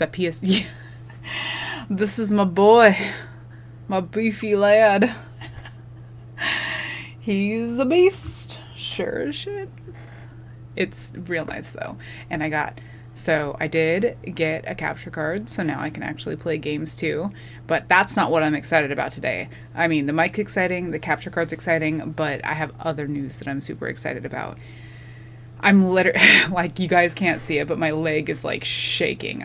the PS. This is my boy, my beefy lad. He's a beast, sure as shit. It's real nice though, and I did get a capture card, so now I can actually play games too. But that's not what I'm excited about today. I mean, the mic's exciting, the capture card's exciting, but I have other news that I'm super excited about. I'm literally, like, you guys can't see it, but my leg is like shaking.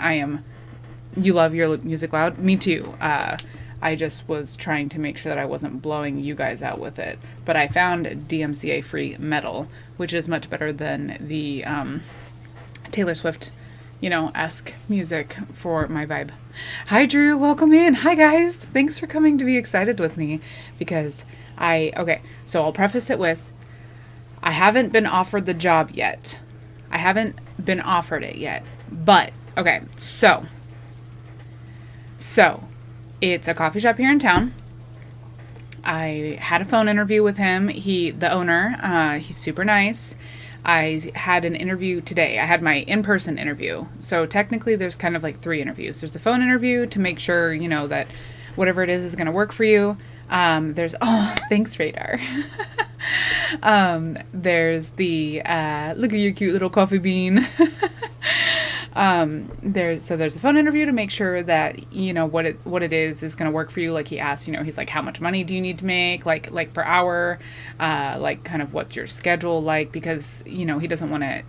You love your music loud? Me too. I just was trying to make sure that I wasn't blowing you guys out with it. But I found DMCA-free metal, which is much better than the Taylor Swift, esque music for my vibe. Hi, Drew. Welcome in. Hi, guys. Thanks for coming to be excited with me because so I'll preface it with, I haven't been offered the job yet. I haven't been offered it yet. But, okay, so it's a coffee shop here in town. I had a phone interview with him. The owner, he's super nice. I had an interview today. I had my in-person interview. So technically there's kind of like 3 interviews. There's the phone interview to make sure, that whatever it is going to work for you. Thanks, Radar. There's the, look at your cute little coffee bean. There's a phone interview to make sure that, what it is going to work for you. Like he asked, he's like, how much money do you need to make? Like per hour, like kind of what's your schedule like? Because, he doesn't want to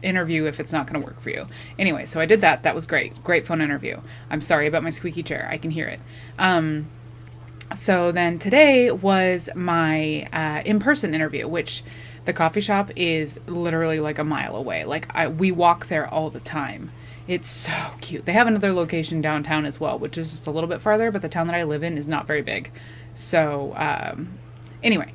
interview if it's not going to work for you. Anyway, so I did that. That was great. Great phone interview. I'm sorry about my squeaky chair. I can hear it. So then today was my in-person interview, which the coffee shop is literally like a mile away. We walk there all the time. It's so cute. They have another location downtown as well, which is just a little bit farther, but the town that I live in is not very big. So anyway,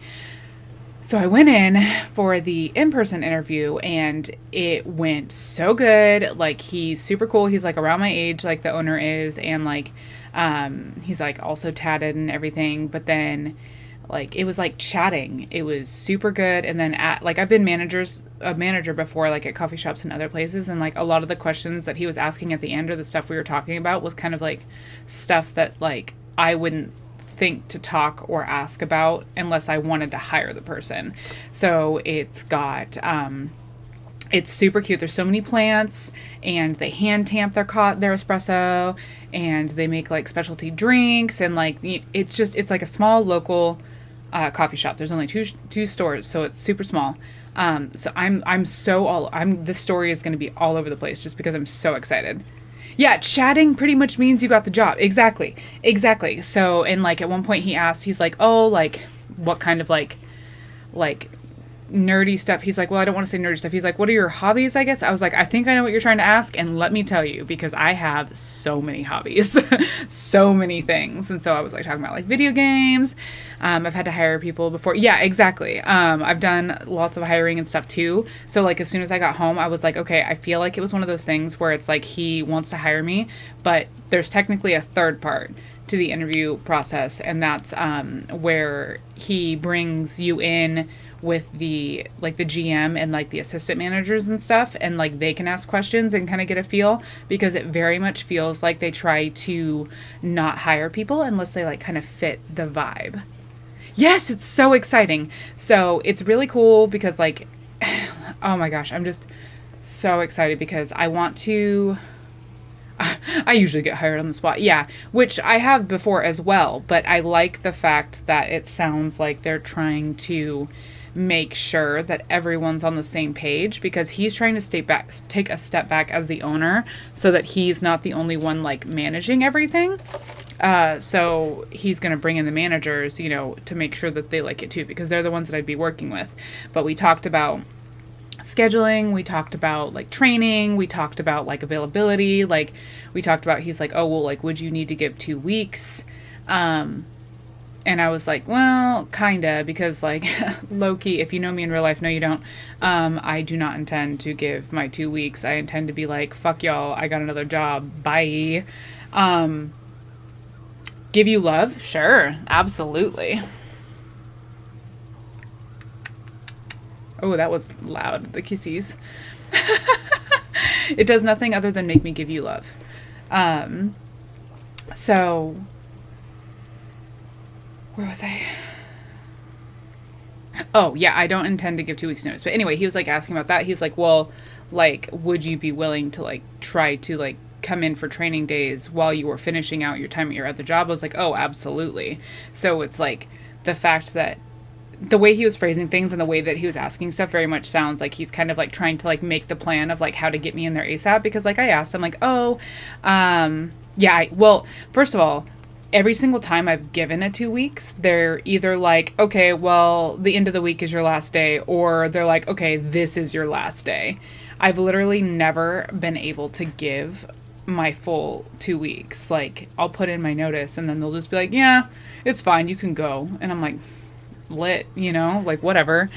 so I went in for the in-person interview and it went so good. Like, he's super cool. He's like around my age, like the owner is, and like he's like also tatted and everything, but then like it was like chatting. It was super good. And then I've been a manager before, like at coffee shops and other places, and like a lot of the questions that he was asking at the end or the stuff we were talking about was kind of like stuff that like I wouldn't think to talk or ask about unless I wanted to hire the person. So it's got it's super cute. There's so many plants, and they hand tamp their espresso, and they make like specialty drinks, and like it's like a small local coffee shop. There's only two stores, so it's super small. So this story is going to be all over the place just because I'm so excited. Yeah, chatting pretty much means you got the job. Exactly. So, and like at one point he asked, he's like, oh, like what kind of like nerdy stuff. He's like, well, I don't want to say nerdy stuff. He's like, what are your hobbies, I guess? I was like, I think I know what you're trying to ask, and let me tell you, because I have so many hobbies, so many things. And so I was like talking about like video games. I've had to hire people before. Yeah, exactly. I've done lots of hiring and stuff too. So like as soon as I got home, I was like, okay, I feel like it was one of those things where it's like he wants to hire me, but there's technically a third part to the interview process, and that's where he brings you in with the GM and like the assistant managers and stuff, and like they can ask questions and kind of get a feel, because it very much feels like they try to not hire people unless they like kind of fit the vibe. Yes, it's so exciting. So it's really cool because like oh my gosh, I'm just so excited because I want to I usually get hired on the spot. Yeah, which I have before as well, but I like the fact that it sounds like they're trying to make sure that everyone's on the same page, because he's trying to take a step back as the owner so that he's not the only one like managing everything. So he's going to bring in the managers, to make sure that they like it too, because they're the ones that I'd be working with. But we talked about scheduling, we talked about like training, we talked about like availability, like we talked about, he's like, oh, well, like, would you need to give 2 weeks? And I was like, well, kinda, because like low-key, if you know me in real life, no, you don't. I do not intend to give my 2 weeks. I intend to be like, fuck y'all, I got another job. Bye. Give you love? Sure. Absolutely. Oh, that was loud. The kissies. It does nothing other than make me give you love. So where was I? Oh, yeah, I don't intend to give 2 weeks notice. But anyway, he was like asking about that. He's like, well, like, would you be willing to like try to like come in for training days while you were finishing out your time at your other job? I was like, oh, absolutely. So it's like the fact that the way he was phrasing things and the way that he was asking stuff very much sounds like he's kind of like trying to like make the plan of like how to get me in there ASAP. Because like I asked him like, oh, yeah, well, first of all, every single time I've given it 2 weeks, they're either like, okay, well, the end of the week is your last day, or they're like, okay, this is your last day. I've literally never been able to give my full 2 weeks. Like, I'll put in my notice and then they'll just be like, yeah, it's fine, you can go. And I'm like, lit, you know, like whatever.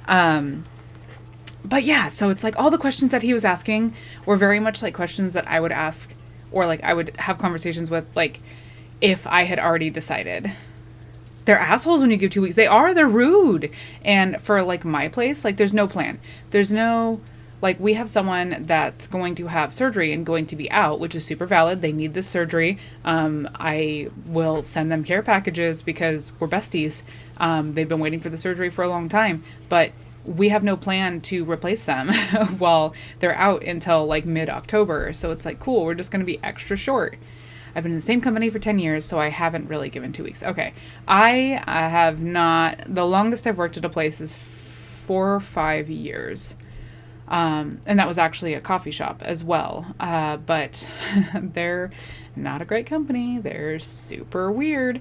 But yeah, so it's like all the questions that he was asking were very much like questions that I would ask, or like I would have conversations with, like, if I had already decided. They're assholes when you give 2 weeks. They're rude. And for like my place, like there's no plan. There's no, like, we have someone that's going to have surgery and going to be out, which is super valid. They need this surgery. I will send them care packages because we're besties. They've been waiting for the surgery for a long time, but we have no plan to replace them while they're out until like mid-October. So it's like, cool, we're just going to be extra short. I've been in the same company for 10 years, so I haven't really given 2 weeks. Okay. I have not, the longest I've worked at a place is 4 or 5 years. And that was actually a coffee shop as well. But they're not a great company. They're super weird.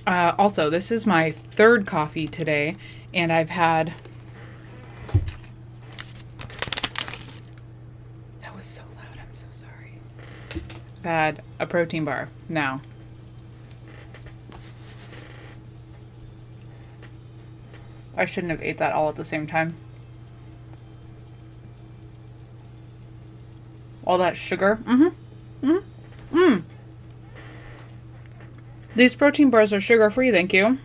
Also, this is my third coffee today, and I've had, that was so loud, I'm so sorry. I've had a protein bar now. I shouldn't have ate that all at the same time. All that sugar. These protein bars are sugar-free, thank you.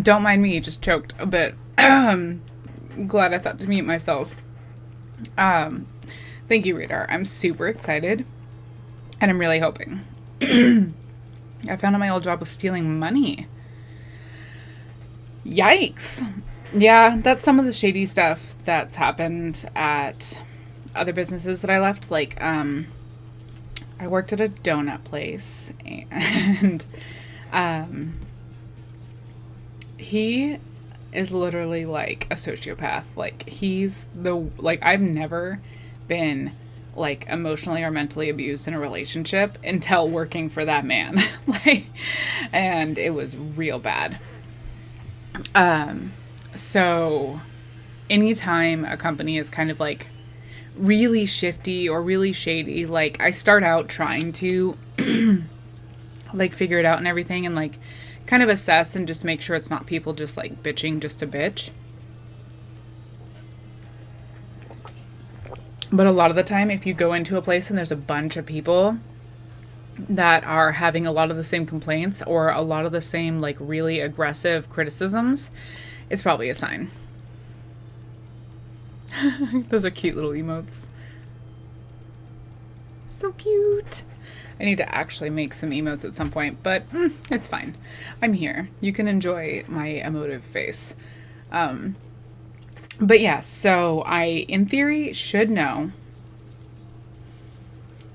Don't mind me, just choked a bit. Glad I thought to mute myself. Thank you, Radar. I'm super excited. And I'm really hoping. I found out my old job was stealing money. Yikes. Yeah, that's some of the shady stuff that's happened at other businesses that I left. Like, I worked at a donut place, and he is literally like a sociopath. Like, he's like, I've never been like emotionally or mentally abused in a relationship until working for that man. Like, and it was real bad. So anytime a company is kind of like really shifty or really shady, like, I start out trying to like figure it out and everything, and like kind of assess and just make sure it's not people just like bitching just to bitch. But a lot of the time, if you go into a place and there's a bunch of people that are having a lot of the same complaints or a lot of the same like really aggressive criticisms, it's probably a sign. Those are cute little emotes. So cute. I need to actually make some emotes at some point, but it's fine. I'm here. You can enjoy my emotive face. But yeah, so I, in theory, should know.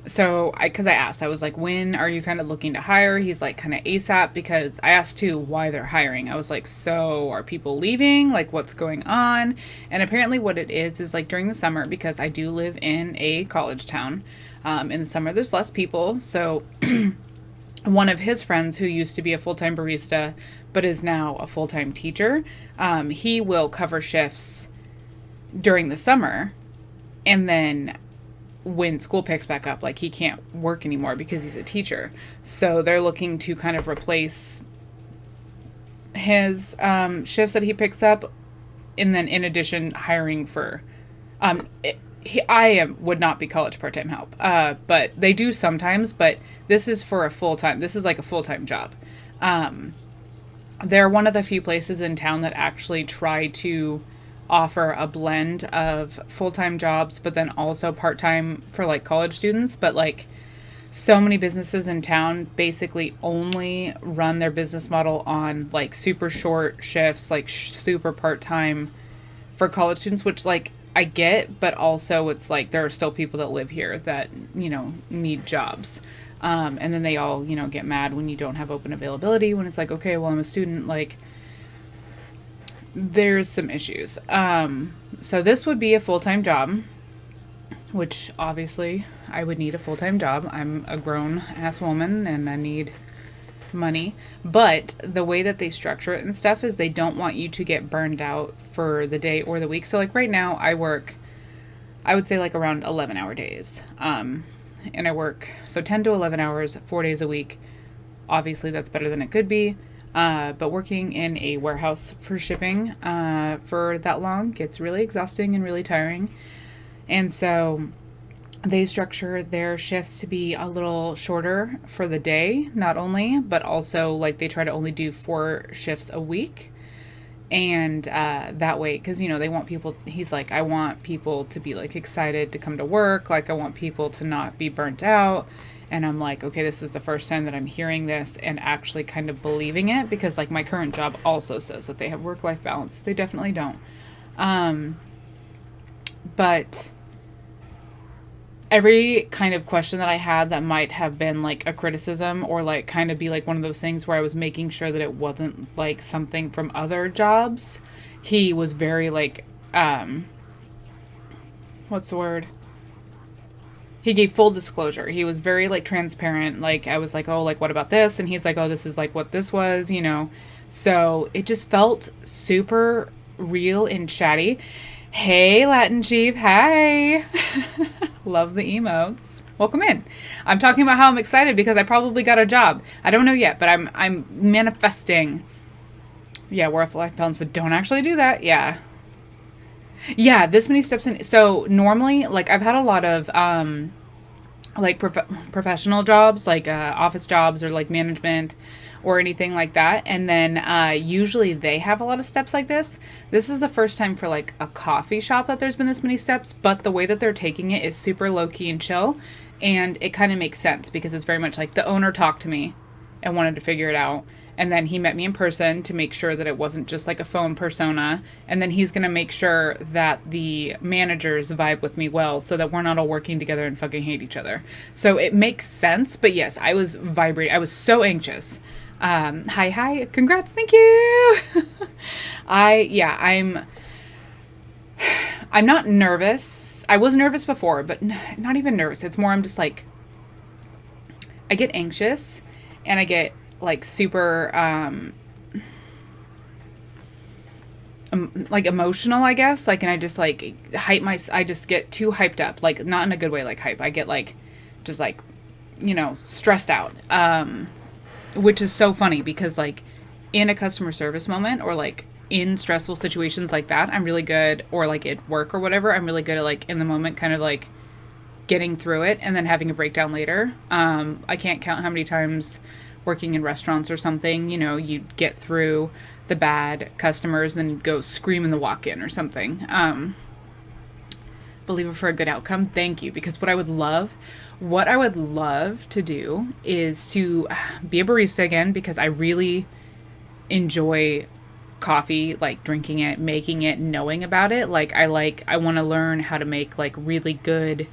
So because I asked, I was like, when are you kind of looking to hire? He's like, kind of ASAP, because I asked too why they're hiring. I was like, so are people leaving? Like, what's going on? And apparently what it is like during the summer, because I do live in a college town. In the summer, there's less people. So one of his friends who used to be a full-time barista but is now a full-time teacher, he will cover shifts during the summer, and then when school picks back up, like, he can't work anymore because he's a teacher. So they're looking to kind of replace his shifts that he picks up, and then in addition hiring for would not be college part-time help, but they do sometimes, but this is for a full-time, this is like a full-time job. They're one of the few places in town that actually try to offer a blend of full-time jobs, but then also part-time for like college students. But like, so many businesses in town basically only run their business model on like super short shifts, like super part-time for college students, which like I get, but also it's like there are still people that live here that, you know, need jobs. And then they all, you know, get mad when you don't have open availability, when it's like, okay, well, I'm a student, like, there's some issues. So this would be a full-time job, which obviously I would need a full-time job. I'm a grown-ass woman and I need money. But the way that they structure it and stuff is they don't want you to get burned out for the day or the week. So like right now I work, I would say like around 11-hour days. And I work, so 10 to 11 hours, 4 days a week. Obviously that's better than it could be. But working in a warehouse for shipping for that long gets really exhausting and really tiring. And so they structure their shifts to be a little shorter for the day, not only, but also like they try to only do 4 shifts a week. And that way, because, you know, they want people, he's like, I want people to be like excited to come to work. Like, I want people to not be burnt out. And I'm like, okay, this is the first time that I'm hearing this and actually kind of believing it, because like my current job also says that they have work-life balance. They definitely don't. But every kind of question that I had that might have been like a criticism or like kind of be like one of those things where I was making sure that it wasn't like something from other jobs, he was very like, what's the word? He gave full disclosure. He was very like transparent. Like I was like, oh, like what about this? And he's like, oh, this is like what this was, you know? So it just felt super real and chatty. Hey, Latin Chief. Hi. Love the emotes. Welcome in. I'm talking about how I'm excited because I probably got a job. I don't know yet, but I'm manifesting. Yeah, work-life balance, but don't actually do that. Yeah. Yeah, this many steps in. So normally, like I've had a lot of like professional jobs, like office jobs or like management or anything like that. And then usually they have a lot of steps like this. This is the first time for like a coffee shop that there's been this many steps, but the way that they're taking it is super low key and chill. And it kind of makes sense because it's very much like the owner talked to me and wanted to figure it out. And then he met me in person to make sure that it wasn't just like a phone persona. And then he's going to make sure that the managers vibe with me well so that we're not all working together and fucking hate each other. So it makes sense. But yes, I was vibrating. I was so anxious. Hi. Congrats. Thank you. I'm not nervous. I was nervous before, but not even nervous. It's more, I'm just like, I get anxious and I get like super, like emotional, I guess. Like, and I just like I just get too hyped up, like not in a good way, like hype. I get like, just like, you know, stressed out. Which is so funny because like in a customer service moment or like in stressful situations like that, I'm really good, or like at work or whatever, I'm really good at like in the moment kind of like getting through it and then having a breakdown later. I can't count how many times working in restaurants or something, you know, you get through the bad customers and then go scream in the walk-in or something. Believe it for a good outcome. Thank you. Because what I would love to do is to be a barista again, because I really enjoy coffee, like drinking it, making it, knowing about it. I want to learn how to make like really good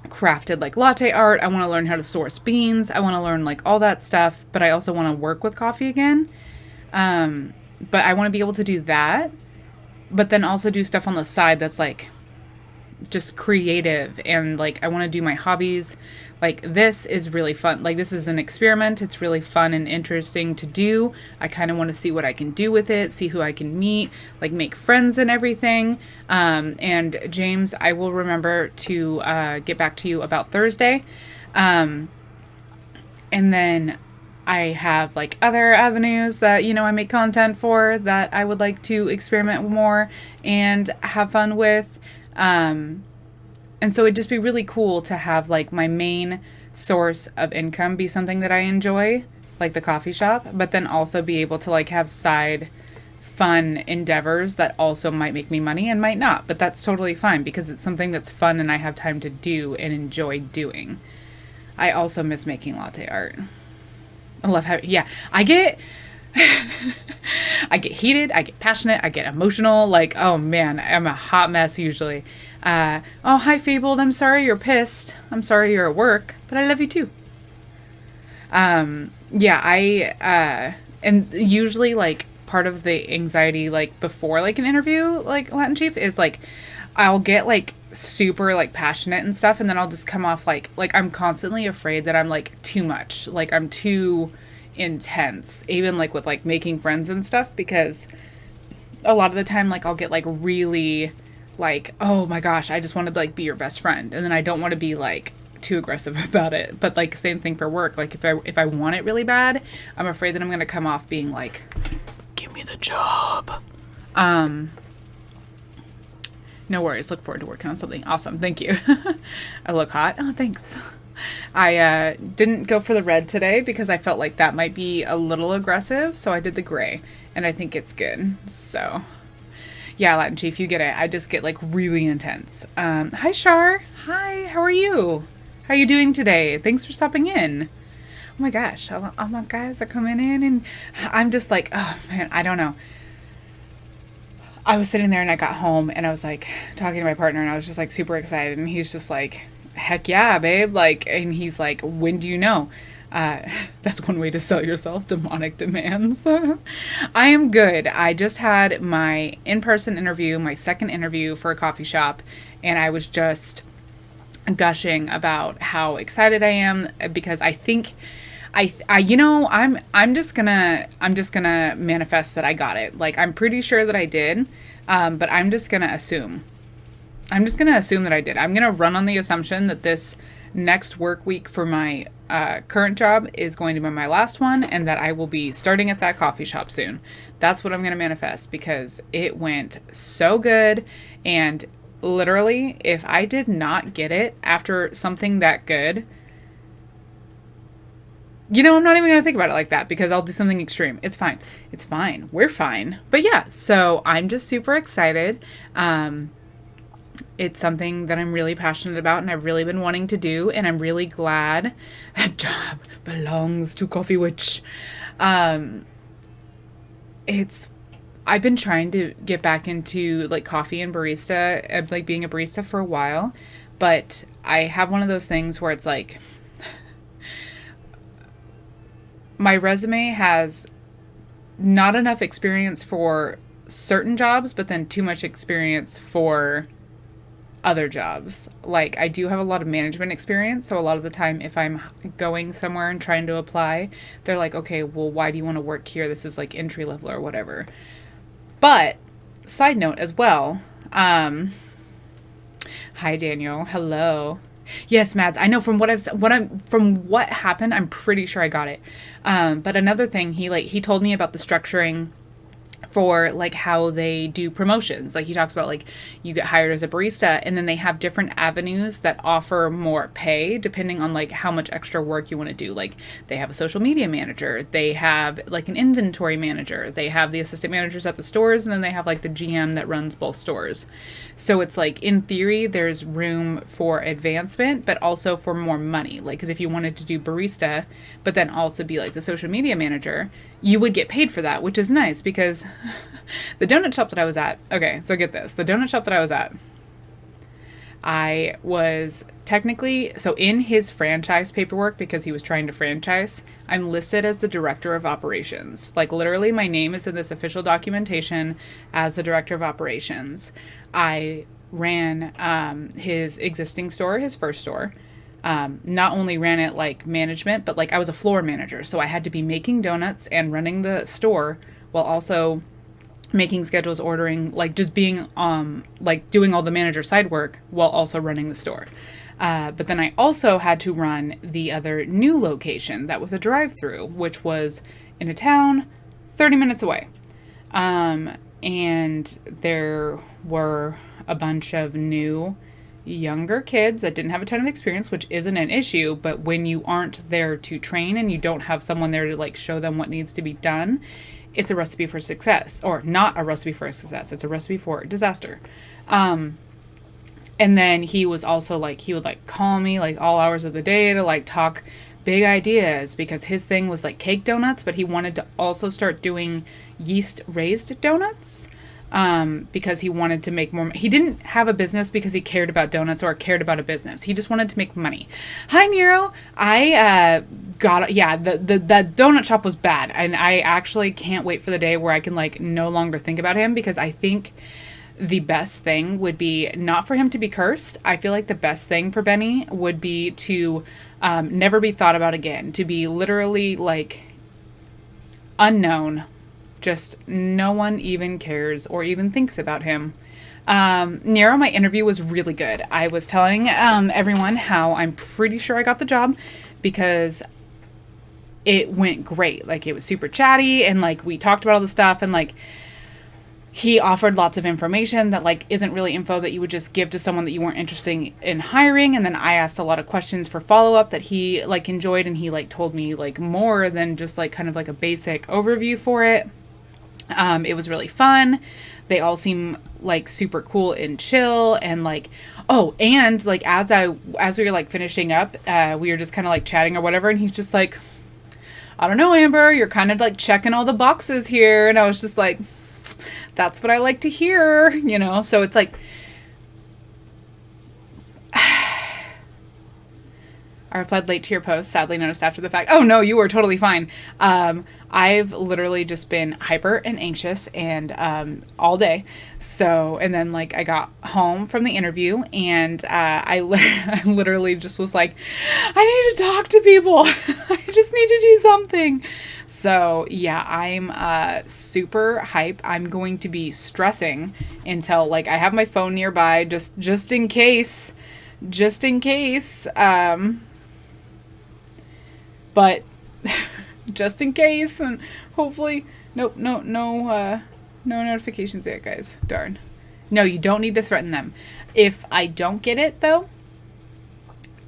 crafted like latte art. I want to learn how to source beans. I want to learn like all that stuff, but I also want to work with coffee again. But I want to be able to do that, but then also do stuff on the side that's like just creative, and like I want to do my hobbies. Like this is really fun. Like this is an experiment. It's really fun and interesting to do. I kind of want to see what I can do with it, see who I can meet, like make friends and everything. And James, I will remember to get back to you about Thursday. And then I have like other avenues that, you know, I make content for that I would like to experiment more and have fun with. And so it'd just be really cool to have like my main source of income be something that I enjoy, like the coffee shop, but then also be able to like have side fun endeavors that also might make me money and might not. But that's totally fine because it's something that's fun and I have time to do and enjoy doing. I also miss making latte art. I love having, yeah, I get heated, I get passionate, I get emotional. Like, oh man, I'm a hot mess usually. Oh, hi Fabled, I'm sorry you're pissed. I'm sorry you're at work, but I love you too. Yeah, and usually like part of the anxiety, like before like an interview, like Latin Chief, is like, I'll get like super like passionate and stuff. And then I'll just come off like I'm constantly afraid that I'm like too much, like I'm too intense, even like with like making friends and stuff, because a lot of the time like I'll get like really like, oh my gosh, I just want to like be your best friend, and then I don't want to be like too aggressive about it. But like same thing for work, like if I want it really bad, I'm afraid that I'm gonna come off being like, give me the job. No worries, look forward to working on something awesome. Thank you. I look hot. Oh, thanks. I didn't go for the red today because I felt like that might be a little aggressive, so I did the gray, and I think it's good. So yeah, Latin Chief, you get it. I just get like really intense. Hi Shar. Hi, how are you? How are you doing today? Thanks for stopping in. Oh my gosh, all my guys are coming in, and I'm just like, oh man, I don't know. I was sitting there and I got home and I was like talking to my partner and I was just like super excited, and he's just like, heck yeah, babe. Like, and he's like, when do you know? That's one way to sell yourself, demonic demands. I am good. I just had my in-person interview, my second interview for a coffee shop, and I was just gushing about how excited I am because I think you know, I'm just gonna manifest that I got it. Like, I'm pretty sure that I did, but I'm just gonna assume that I did. I'm gonna run on the assumption that this next work week for my current job is going to be my last one, and that I will be starting at that coffee shop soon. That's what I'm gonna manifest, because it went so good. And literally, if I did not get it after something that good, you know, I'm not even going to think about it like that, because I'll do something extreme. It's fine. It's fine. We're fine. But yeah, so I'm just super excited. It's something that I'm really passionate about and I've really been wanting to do. And I'm really glad that job belongs to Coffee Witch. I've been trying to get back into like coffee and barista, like being a barista for a while. But I have one of those things where it's like, my resume has not enough experience for certain jobs, but then too much experience for other jobs. Like, I do have a lot of management experience, so a lot of the time if I'm going somewhere and trying to apply, they're like, okay, well, why do you want to work here? This is like entry level or whatever. But side note as well, hi Daniel, hello. Yes, Mads, I know from what happened, I'm pretty sure I got it. But another thing, he told me about the structuring for like how they do promotions. Like, he talks about like you get hired as a barista, and then they have different avenues that offer more pay depending on like how much extra work you want to do. Like, they have a social media manager, they have like an inventory manager, they have the assistant managers at the stores, and then they have like the GM that runs both stores. So it's like, in theory, there's room for advancement, but also for more money. Like, because if you wanted to do barista, but then also be like the social media manager, you would get paid for that, which is nice, because the donut shop that I was at, okay, so get this, the donut shop that I was at, I was technically, so in his franchise paperwork, because he was trying to franchise, I'm listed as the director of operations. Like, literally my name is in this official documentation as the director of operations. I ran his existing store, his first store. Not only ran it like management, but like I was a floor manager. So I had to be making donuts and running the store while also making schedules, ordering, like just being, like doing all the manager side work while also running the store. But then I also had to run the other new location that was a drive-through, which was in a town 30 minutes away. And there were a bunch of new, younger kids that didn't have a ton of experience, which isn't an issue. But when you aren't there to train and you don't have someone there to like show them what needs to be done, it's a recipe for success, or not a recipe for success. It's a recipe for disaster. And then he was also like, he would like call me like all hours of the day to like talk big ideas, because his thing was like cake donuts, but he wanted to also start doing yeast raised donuts. Because he wanted to make more. He didn't have a business because he cared about donuts or cared about a business. He just wanted to make money. Hi, Nero. I the donut shop was bad, and I actually can't wait for the day where I can like no longer think about him, because I think the best thing would be not for him to be cursed. I feel like the best thing for Benny would be to never be thought about again, to be literally like unknown. Just no one even cares or even thinks about him. Nero, my interview was really good. I was telling everyone how I'm pretty sure I got the job because it went great. Like, it was super chatty, and like we talked about all the stuff, and like he offered lots of information that like isn't really info that you would just give to someone that you weren't interested in hiring. And then I asked a lot of questions for follow-up that he like enjoyed, and he like told me like more than just like kind of like a basic overview for it. It was really fun. They all seem like super cool and chill, and like, oh, and like as we were like finishing up, we were just kind of like chatting or whatever, and he's just like, I don't know, Amber, you're kind of like checking all the boxes here. And I was just like, that's what I like to hear, you know? So it's like, I replied late to your post, sadly noticed after the fact. Oh no, you were totally fine. I've literally just been hyper and anxious and all day. So, and then like I got home from the interview, and I literally just was like, I need to talk to people. I just need to do something. So yeah, I'm super hype. I'm going to be stressing until like I have my phone nearby, just in case. But just in case, and hopefully, no notifications yet, guys. Darn. No, you don't need to threaten them. If I don't get it, though,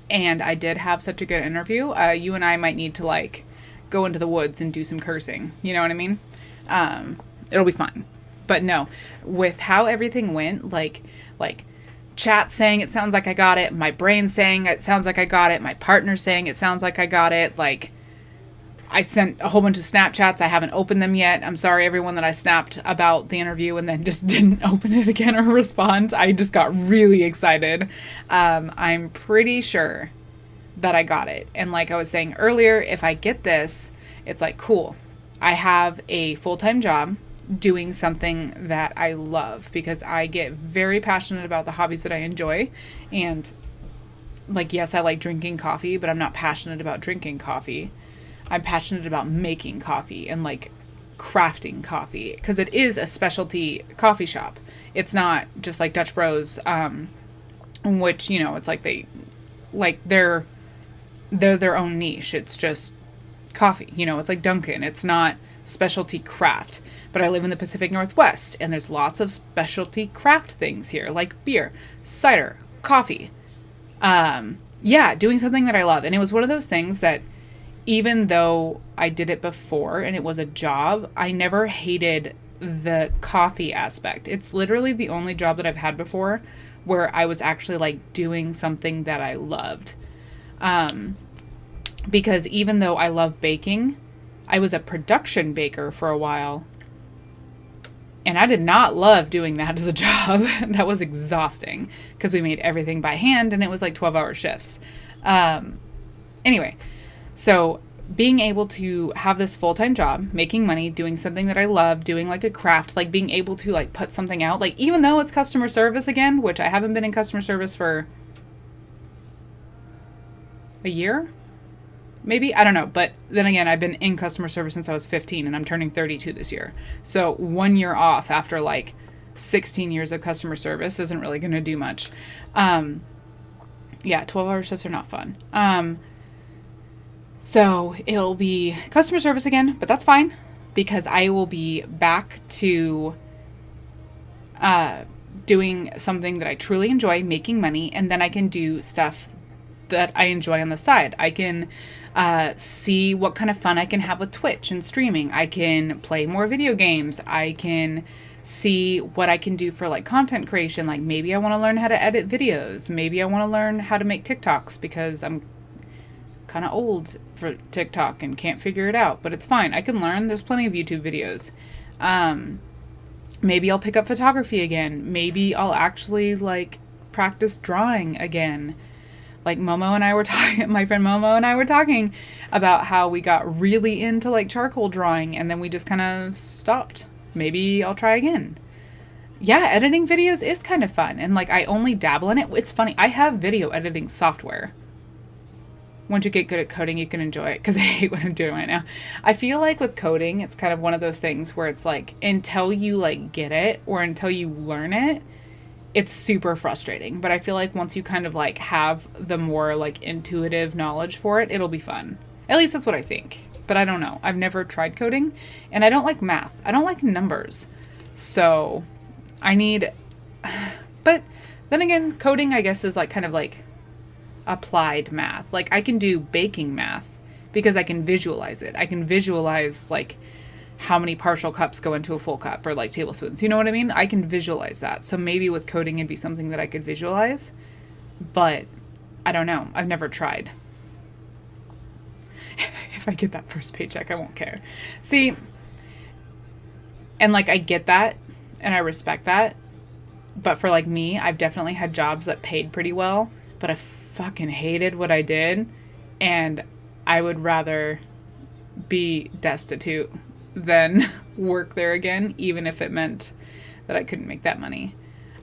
and I did have such a good interview, you and I might need to, like, go into the woods and do some cursing. You know what I mean? It'll be fun. But no, with how everything went, like, chat saying it sounds like I got it, my brain saying it sounds like I got it, my partner saying it sounds like I got it, like, I sent a whole bunch of Snapchats. I haven't opened them yet. I'm sorry, everyone that I snapped about the interview and then just didn't open it again or respond. I just got really excited. I'm pretty sure that I got it. And like I was saying earlier, if I get this, it's like, cool. I have a full-time job doing something that I love, because I get very passionate about the hobbies that I enjoy. And like, yes, I like drinking coffee, but I'm not passionate about drinking coffee. I'm passionate about making coffee and like crafting coffee, because it is a specialty coffee shop. It's not just like Dutch Bros, which, you know, it's like they're their own niche. It's just coffee, you know, it's like Dunkin'. It's not specialty craft. But I live in the Pacific Northwest, and there's lots of specialty craft things here, like beer, cider, coffee. Yeah, doing something that I love. And it was one of those things that, even though I did it before and it was a job, I never hated the coffee aspect. It's literally the only job that I've had before where I was actually like doing something that I loved. Because even though I love baking, I was a production baker for a while, and I did not love doing that as a job. That was exhausting because we made everything by hand, and it was like 12-hour shifts. Anyway, so being able to have this full-time job, making money, doing something that I love, doing like a craft, like being able to like put something out, like even though it's customer service again, which I haven't been in customer service for a year, maybe, I don't know. But then again, I've been in customer service since I was 15 and I'm turning 32 this year. So 1 year off after like 16 years of customer service isn't really going to do much. Yeah, 12-hour shifts are not fun. So it'll be customer service again, but that's fine because I will be back to doing something that I truly enjoy, making money, and then I can do stuff that I enjoy on the side. I can see what kind of fun I can have with Twitch and streaming. I can play more video games. I can see what I can do for like content creation. Like maybe I want to learn how to edit videos. Maybe I want to learn how to make TikToks because I'm kind of old for TikTok and can't figure it out, but it's fine. I can learn. There's plenty of YouTube videos. Maybe I'll pick up photography again. Maybe I'll actually like practice drawing again. Like Momo and I were talking, my friend Momo and I were talking about how we got really into like charcoal drawing and then we just kind of stopped. Maybe I'll try again. Yeah, editing videos is kind of fun. And like I only dabble in it. It's funny. I have video editing software. Once you get good at coding, you can enjoy it because I hate what I'm doing right now. I feel like with coding, it's kind of one of those things where it's like until you like get it or until you learn it, it's super frustrating. But I feel like once you kind of like have the more like intuitive knowledge for it, it'll be fun. At least that's what I think. But I don't know. I've never tried coding and I don't like math. I don't like numbers. So I need, but then again, coding I guess is like kind of like applied math. Like I can do baking math because I can visualize it. I can visualize like how many partial cups go into a full cup or like tablespoons. You know what I mean? I can visualize that. So maybe with coding it'd be something that I could visualize, but I don't know. I've never tried. If I get that first paycheck, I won't care. See, and like I get that and I respect that, but for like me, I've definitely had jobs that paid pretty well, but I fucking hated what I did and I would rather be destitute than work there again, even if it meant that I couldn't make that money.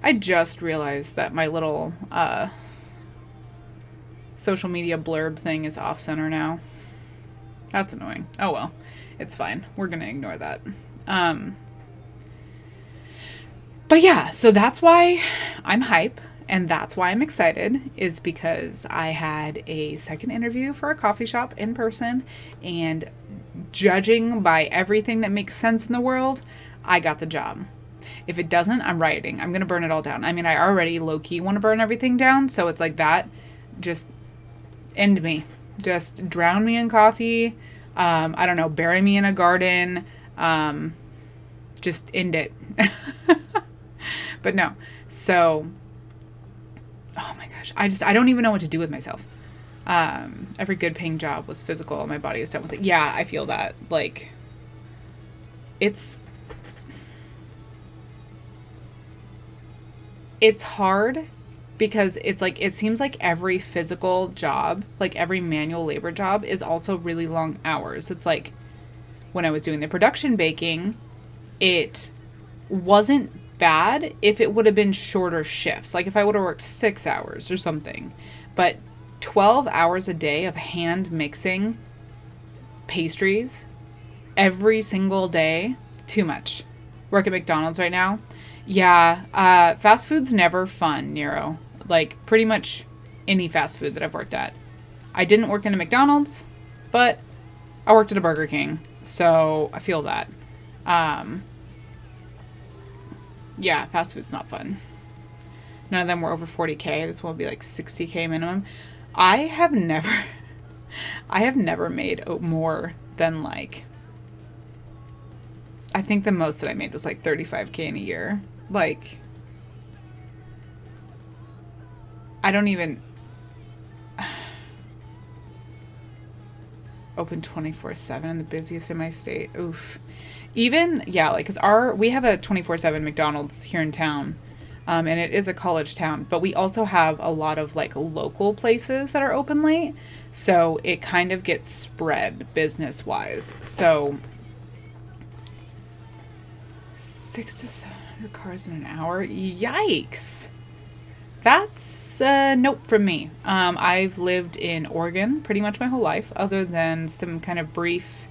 I just realized that my little social media blurb thing is off center now. That's annoying. Oh well, it's fine. We're gonna ignore that. But yeah, so that's why I'm hype and that's why I'm excited, is because I had a second interview for a coffee shop in person, and judging by everything that makes sense in the world, I got the job. If it doesn't, I'm rioting. I'm gonna burn it all down. I mean, I already low-key want to burn everything down, so it's like that. Just end me. Just drown me in coffee. I don't know, bury me in a garden. Just end it. But no. So, oh my gosh. I don't even know what to do with myself. Every good paying job was physical. My body is done with it. Yeah, I feel that. Like, it's hard. Because it's like, it seems like every physical job, like every manual labor job is also really long hours. It's like when I was doing the production baking, it wasn't bad if it would have been shorter shifts. Like if I would have worked 6 hours or something, but 12 hours a day of hand mixing pastries every single day, too much. Work at McDonald's right now. Yeah. Fast food's never fun, Nero. Like, pretty much any fast food that I've worked at. I didn't work in a McDonald's, but I worked at a Burger King, so I feel that. Yeah, fast food's not fun. None of them were over 40K. This one will be like 60K minimum. I have never made more than like, I think the most that I made was like 35K in a year. Like, I don't even open 24/7 and the busiest in my state. Oof. Even, yeah, like, cause we have a 24/7 McDonald's here in town. And it is a college town, but we also have a lot of like local places that are open late. So it kind of gets spread business wise. So 600 to 700 cars in an hour. Yikes. That's nope from me. I've lived in Oregon pretty much my whole life, other than some kind of brief,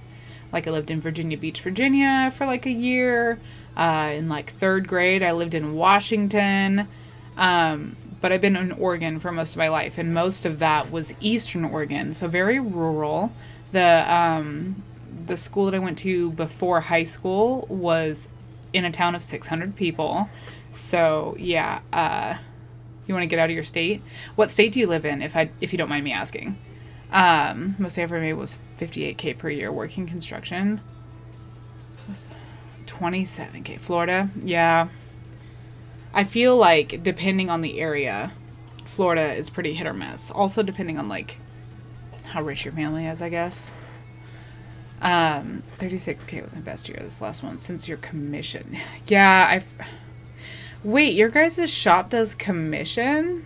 like I lived in Virginia Beach, Virginia for like a year. In like third grade, I lived in Washington. But I've been in Oregon for most of my life, and most of that was Eastern Oregon, so very rural. The school that I went to before high school was in a town of 600 people. So yeah, you want to get out of your state? What state do you live in, if you don't mind me asking? Most I ever made was $58K per year working construction. 27K. Florida? Yeah. I feel like depending on the area, Florida is pretty hit or miss. Also depending on like how rich your family is, I guess. 36K was my best year, this last one, since your commission. Yeah, wait, your guys' shop does commission?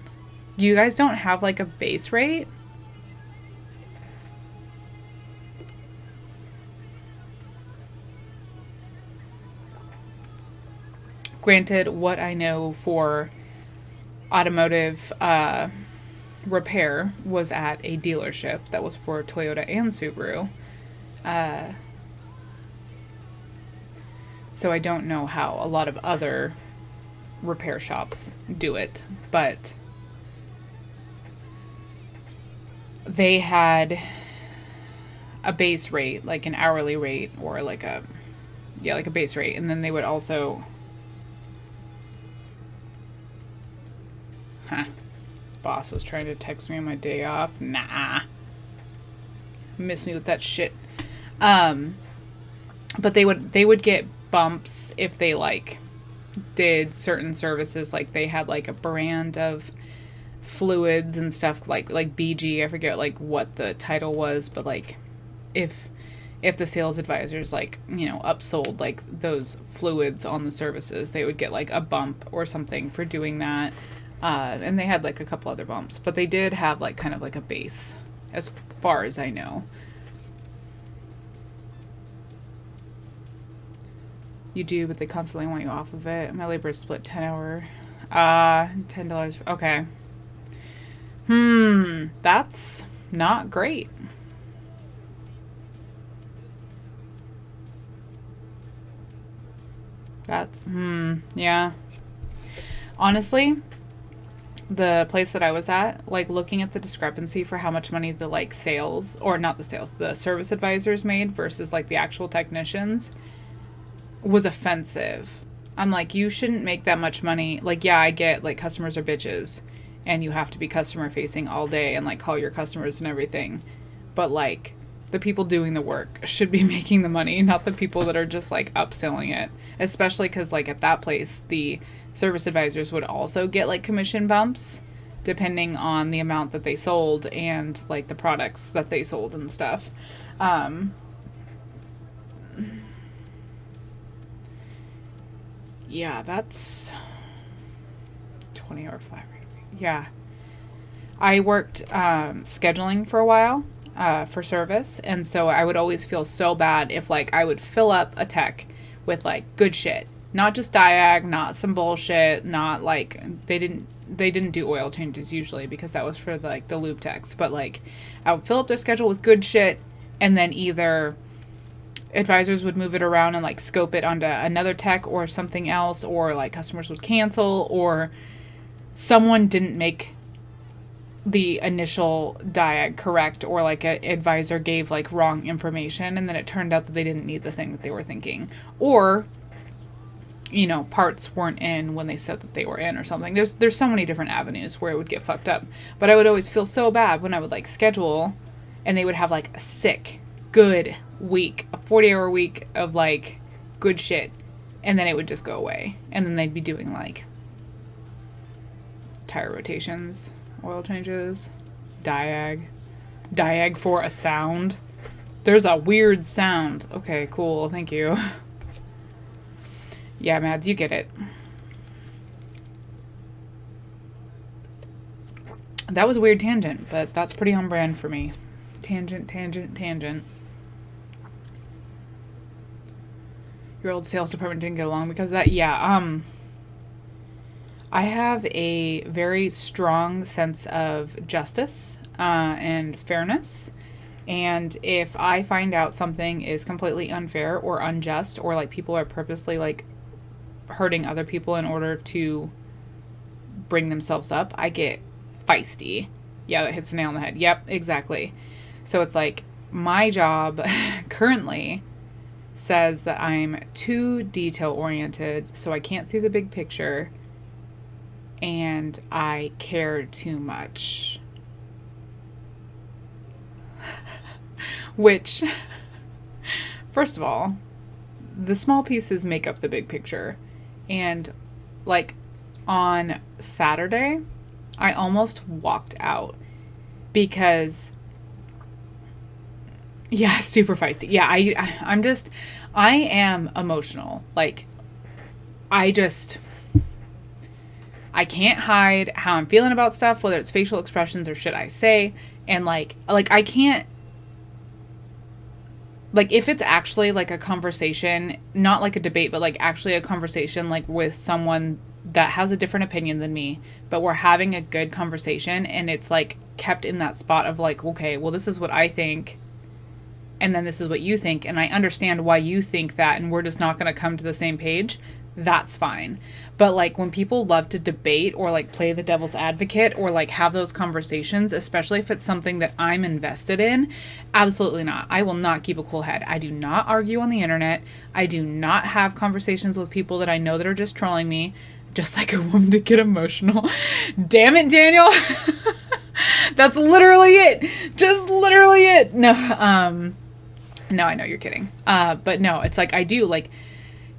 You guys don't have like a base rate? Granted, what I know for automotive repair was at a dealership that was for Toyota and Subaru. So I don't know how a lot of other repair shops do it, but they had a base rate, like an hourly rate, or like a base rate, and then they would also boss is trying to text me on my day off. Nah. Miss me with that shit. But they would get bumps if they like did certain services, like they had like a brand of fluids and stuff like BG, I forget like what the title was, but like if the sales advisors like, you know, upsold like those fluids on the services, they would get like a bump or something for doing that. And they had like a couple other bumps, but they did have like kind of like a base as far as I know. You do, but they constantly want you off of it. My labor is split 10 hour. $10. Okay. That's not great. That's, yeah. Honestly, the place that I was at, like looking at the discrepancy for how much money the like sales, or not the sales, the service advisors made versus like the actual technicians was offensive. I'm like, you shouldn't make that much money. Like, yeah, I get like customers are bitches and you have to be customer facing all day and like call your customers and everything. But like the people doing the work should be making the money, not the people that are just like upselling it. Especially because like at that place, the service advisors would also get like commission bumps depending on the amount that they sold and like the products that they sold and stuff. Yeah, that's 20-hour flat rate. Yeah. I worked scheduling for a while for service, and so I would always feel so bad if like I would fill up a tech with like good shit. Not just diag, not some bullshit, not like they didn't do oil changes usually because that was for like the lube techs, but like I would fill up their schedule with good shit, and then either advisors would move it around and like scope it onto another tech or something else, or like customers would cancel, or someone didn't make the initial diag correct, or like an advisor gave like wrong information and then it turned out that they didn't need the thing that they were thinking, or you know, parts weren't in when they said that they were in or something. There's so many different avenues where it would get fucked up. But I would always feel so bad when I would like schedule and they would have like a sick good week, a 40-hour week of like good shit, and then it would just go away, and then they'd be doing like tire rotations, oil changes, diag for a sound. There's a weird sound. Okay, cool, thank you. Yeah, Mads, you get it. That was a weird tangent, but that's pretty on brand for me. Tangent, tangent, tangent. Your old sales department didn't get along because of that? Yeah, I have a very strong sense of justice and fairness. And if I find out something is completely unfair or unjust, or like people are purposely like hurting other people in order to bring themselves up, I get feisty. Yeah, that hits the nail on the head. Yep, exactly. So it's like my job currently says that I'm too detail oriented, so I can't see the big picture, and I care too much. Which, first of all, the small pieces make up the big picture. And like on Saturday, I almost walked out because, yeah, super feisty. Yeah, I am emotional. Like, I can't hide how I'm feeling about stuff, whether it's facial expressions or shit I say. And like I can't, like, if it's actually like a conversation, not like a debate, but like actually a conversation, like with someone that has a different opinion than me, but we're having a good conversation, and it's like kept in that spot of like, okay, well, this is what I think, and then this is what you think, and I understand why you think that, and we're just not going to come to the same page, that's fine. But like when people love to debate or like play the devil's advocate or like have those conversations, especially if it's something that I'm invested in, absolutely not. I will not keep a cool head. I do not argue on the internet. I do not have conversations with people that I know that are just trolling me, just like a woman to get emotional. Damn it, Daniel. That's literally it. Just literally it. No, I know you're kidding. But no, it's like I do, like,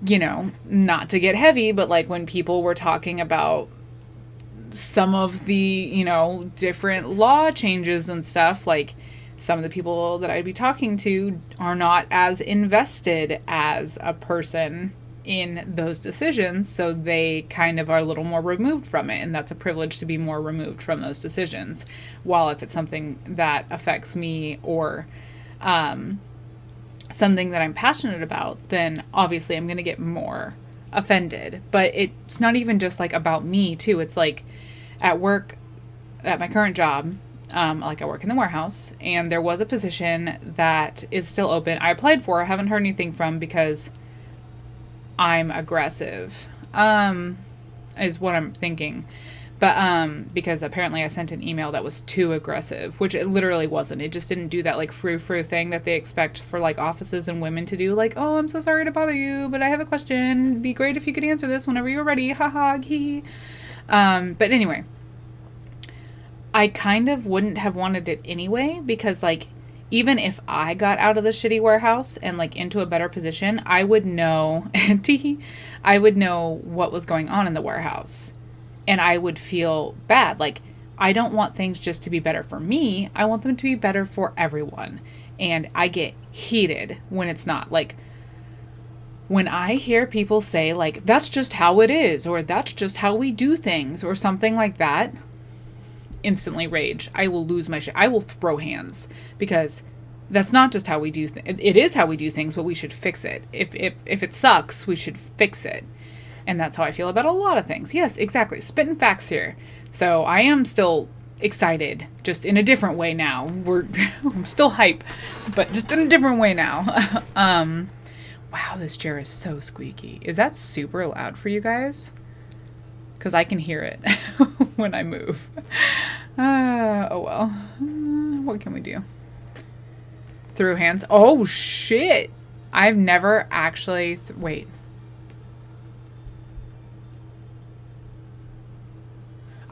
you know, not to get heavy, but like when people were talking about some of the, you know, different law changes and stuff, like some of the people that I'd be talking to are not as invested as a person in those decisions, so they kind of are a little more removed from it, and that's a privilege to be more removed from those decisions. While if it's something that affects me or something that I'm passionate about, then obviously I'm going to get more offended. But it's not even just like about me too. It's like at work, at my current job, like I work in the warehouse, and there was a position that is still open. I applied for, I haven't heard anything from because I'm aggressive, is what I'm thinking. But, because apparently I sent an email that was too aggressive, which it literally wasn't. It just didn't do that, like, frou-frou thing that they expect for, like, offices and women to do. Like, oh, I'm so sorry to bother you, but I have a question. It'd be great if you could answer this whenever you're ready. Haha, hee. But anyway, I kind of wouldn't have wanted it anyway, because, like, even if I got out of the shitty warehouse and, like, into a better position, I would know, I would know what was going on in the warehouse. And I would feel bad. Like, I don't want things just to be better for me. I want them to be better for everyone. And I get heated when it's not. Like, when I hear people say, like, that's just how it is, or that's just how we do things, or something like that, instantly rage. I will lose my shit. I will throw hands, because that's not just how we do things. It is how we do things, but we should fix it. If it sucks, we should fix it. And that's how I feel about a lot of things. Yes, exactly. Spitting facts here. So I am still excited, just in a different way now. I'm still hype, but just in a different way now. Wow, this chair is so squeaky. Is that super loud for you guys? Because I can hear it when I move. Oh well. What can we do? Through hands. Oh shit. I've never actually... wait.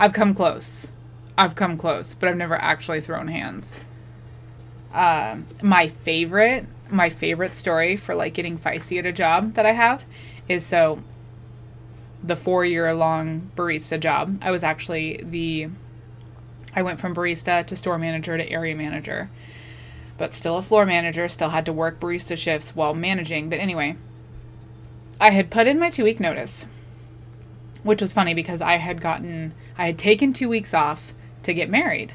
I've come close, but I've never actually thrown hands. My favorite story for like getting feisty at a job that I have is, so the 4-year-long barista job, I went from barista to store manager to area manager, but still a floor manager, still had to work barista shifts while managing. But anyway, I had put in my 2-week notice, which was funny because I had taken 2 weeks off to get married.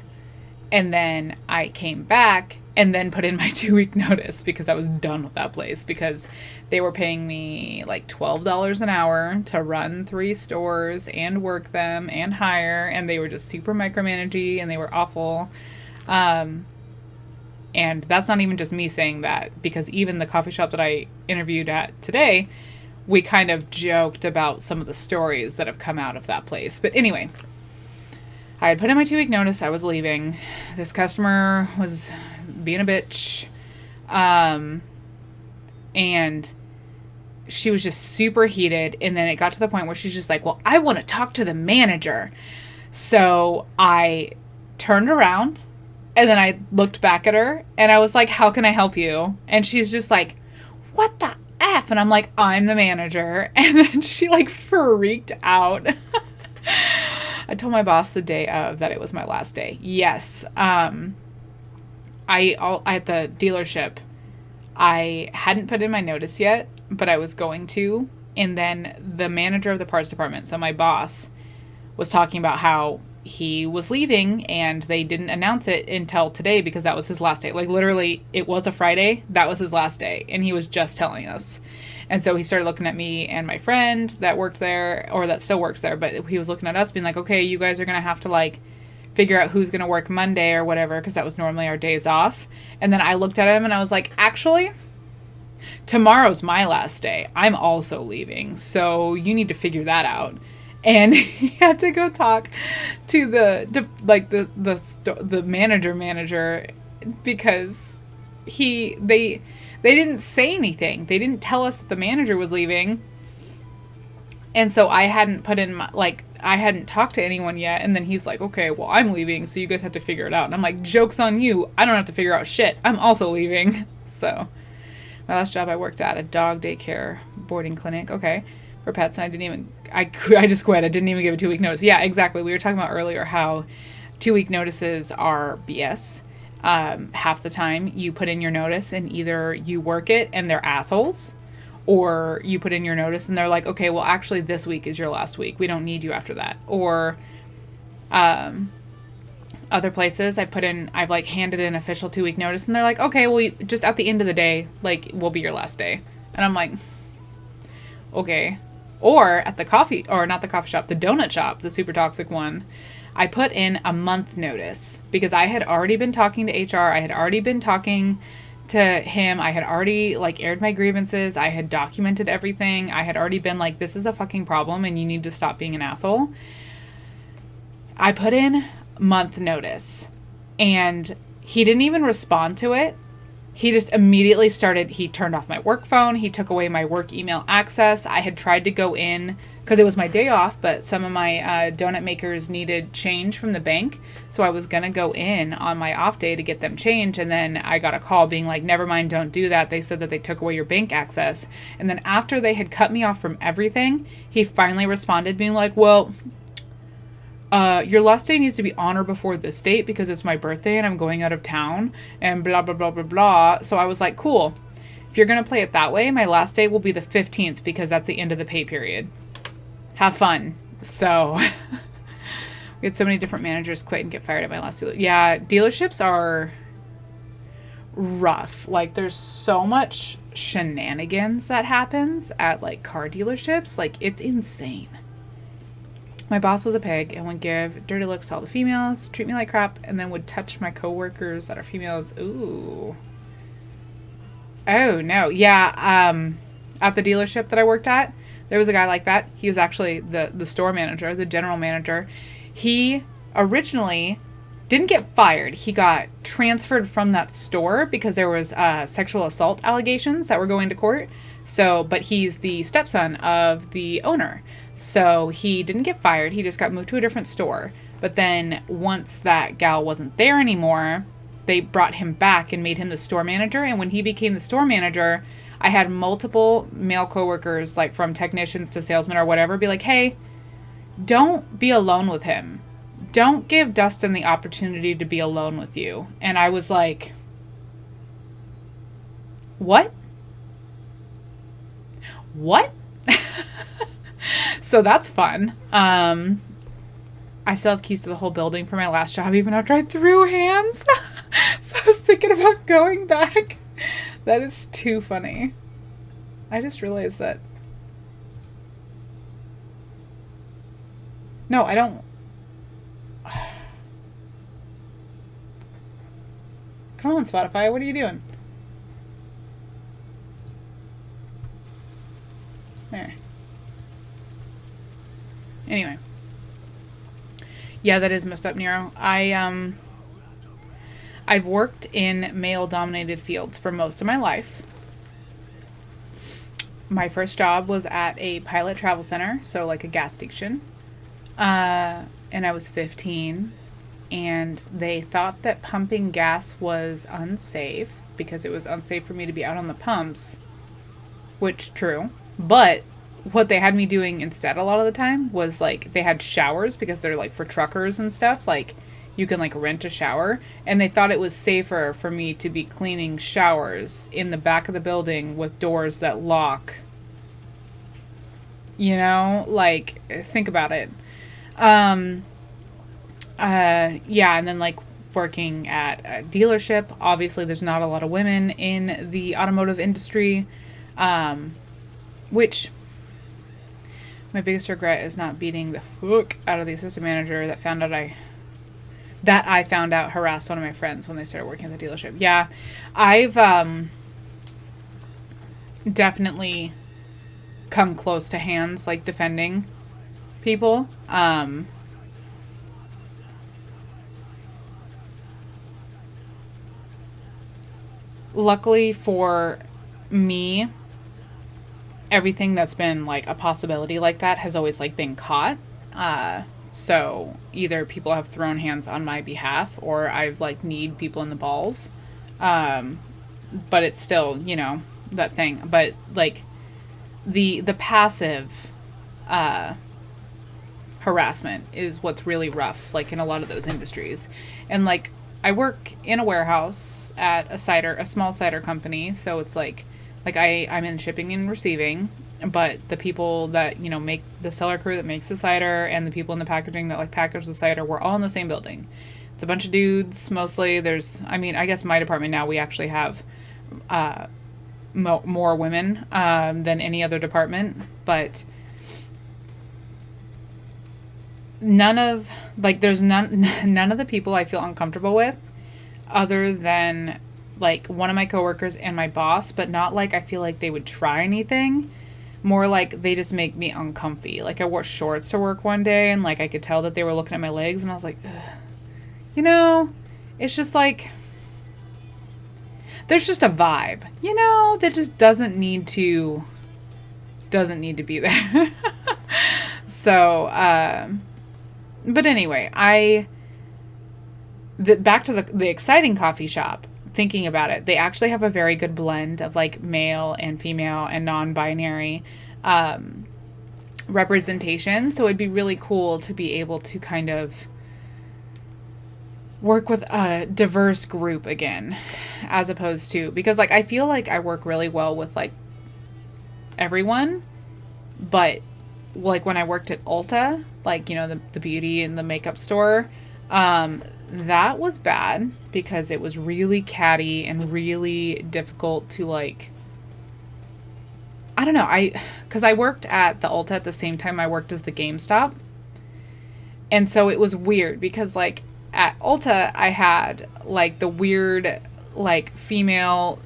And then I came back and then put in my 2-week notice because I was done with that place because they were paying me like $12 an hour to run 3 stores and work them and hire. And they were just super micromanagey and they were awful. And that's not even just me saying that, because even the coffee shop that I interviewed at today, we kind of joked about some of the stories that have come out of that place. But anyway, I had put in my 2-week notice. I was leaving. This customer was being a bitch. And she was just super heated. And then it got to the point where she's just like, well, I want to talk to the manager. So I turned around and then I looked back at her and I was like, how can I help you? And she's just like, what the F? And I'm like, I'm the manager. And then she like freaked out. I told my boss the day of that it was my last day. Yes. At the dealership, I hadn't put in my notice yet, but I was going to. And then the manager of the parts department, so my boss, was talking about how he was leaving and they didn't announce it until today because that was his last day. Like literally, it was a Friday. That was his last day. And he was just telling us. And so he started looking at me and my friend that worked there, or that still works there, but he was looking at us being like, okay, you guys are going to have to like figure out who's going to work Monday or whatever, because that was normally our days off. And then I looked at him and I was like, actually, tomorrow's my last day. I'm also leaving. So you need to figure that out. And he had to go talk to the manager because they didn't say anything. They didn't tell us that the manager was leaving. And so I hadn't put in I hadn't talked to anyone yet. And then he's like, okay, well, I'm leaving, so you guys have to figure it out. And I'm like, joke's on you. I don't have to figure out shit. I'm also leaving. So my last job, I worked at a dog daycare boarding clinic. Okay. For pets. And I just quit. I didn't even give a 2-week notice. Yeah, exactly. We were talking about earlier how 2-week notices are BS. Half the time you put in your notice and either you work it and they're assholes, or you put in your notice and they're like, okay, well, actually this week is your last week. We don't need you after that. Or, other places I've like handed an official 2-week notice and they're like, okay, well, just at the end of the day, like, will be your last day. And I'm like, okay. Or at the the donut shop, the super toxic one, I put in a month notice because I had already been talking to HR. I had already been talking to him. I had already like aired my grievances. I had documented everything. I had already been like, this is a fucking problem and you need to stop being an asshole. I put in month notice and he didn't even respond to it. He just immediately he turned off my work phone. He took away my work email access. I had tried to go in because it was my day off, but some of my donut makers needed change from the bank. So I was going to go in on my off day to get them change. And then I got a call being like, never mind, don't do that. They said that they took away your bank access. And then after they had cut me off from everything, he finally responded being like, well, your last day needs to be on or before this date because it's my birthday and I'm going out of town and blah, blah, blah, blah, blah. So I was like, cool. If you're going to play it that way, my last day will be the 15th because that's the end of the pay period. Have fun. So we had so many different managers quit and get fired at my last dealer. Yeah, dealerships are rough. Like there's so much shenanigans that happens at like car dealerships. Like it's insane. My boss was a pig and would give dirty looks to all the females, treat me like crap, and then would touch my coworkers that are females. Ooh. Oh, no. Yeah, at the dealership that I worked at, there was a guy like that. He was actually the store manager, the general manager. He originally didn't get fired. He got transferred from that store because there was sexual assault allegations that were going to court. So, but he's the stepson of the owner. So he didn't get fired. He just got moved to a different store. But then once that gal wasn't there anymore, they brought him back and made him the store manager. And when he became the store manager, I had multiple male coworkers, like from technicians to salesmen or whatever, be like, hey, don't be alone with him. Don't give Dustin the opportunity to be alone with you. And I was like, what? What? So that's fun. I still have keys to the whole building for my last job, even after I threw hands. So I was thinking about going back. That is too funny. I just realized that. No, I don't. Come on, Spotify. What are you doing? There. Anyway. Yeah, that is messed up, Nero. I've worked in male-dominated fields for most of my life. My first job was at a pilot travel center, so like a gas station. And I was 15, and they thought that pumping gas was unsafe because it was unsafe for me to be out on the pumps, which true. But what they had me doing instead a lot of the time was like they had showers because they're like for truckers and stuff. Like you can like rent a shower, and they thought it was safer for me to be cleaning showers in the back of the building with doors that lock. You know, like think about it. Yeah, and then like working at a dealership, obviously there's not a lot of women in the automotive industry, which my biggest regret is not beating the fuck out of the assistant manager that I found out harassed one of my friends when they started working at the dealership. Yeah, I've definitely come close to hands like defending people. Luckily for me, everything that's been like a possibility like that has always like been caught. So either people have thrown hands on my behalf or I've like kneed people in the balls. But it's still, you know, that thing. But like the passive harassment is what's really rough, like in a lot of those industries. And like I work in a warehouse at a small cider company, so it's like I'm in shipping and receiving, but the people that, you know, make the seller crew that makes the cider and the people in the packaging that like package the cider, we're all in the same building. It's a bunch of dudes mostly. I guess my department now, we actually have more women than any other department, but there's none of the people I feel uncomfortable with other than like one of my coworkers and my boss, but not like I feel like they would try anything. More like they just make me uncomfy. Like I wore shorts to work one day and like I could tell that they were looking at my legs and I was like, ugh. You know, it's just like there's just a vibe, you know, that just doesn't need to be there. So, but anyway, back to the exciting coffee shop, thinking about it, they actually have a very good blend of like male and female and non-binary representation. So it'd be really cool to be able to kind of work with a diverse group again, as opposed to, because like I feel like I work really well with like everyone, but like when I worked at Ulta, like, you know, the beauty and the makeup store, that was bad because it was really catty and really difficult to like, I don't know, because I worked at the Ulta at the same time I worked as the GameStop. And so it was weird because like at Ulta I had like the weird like female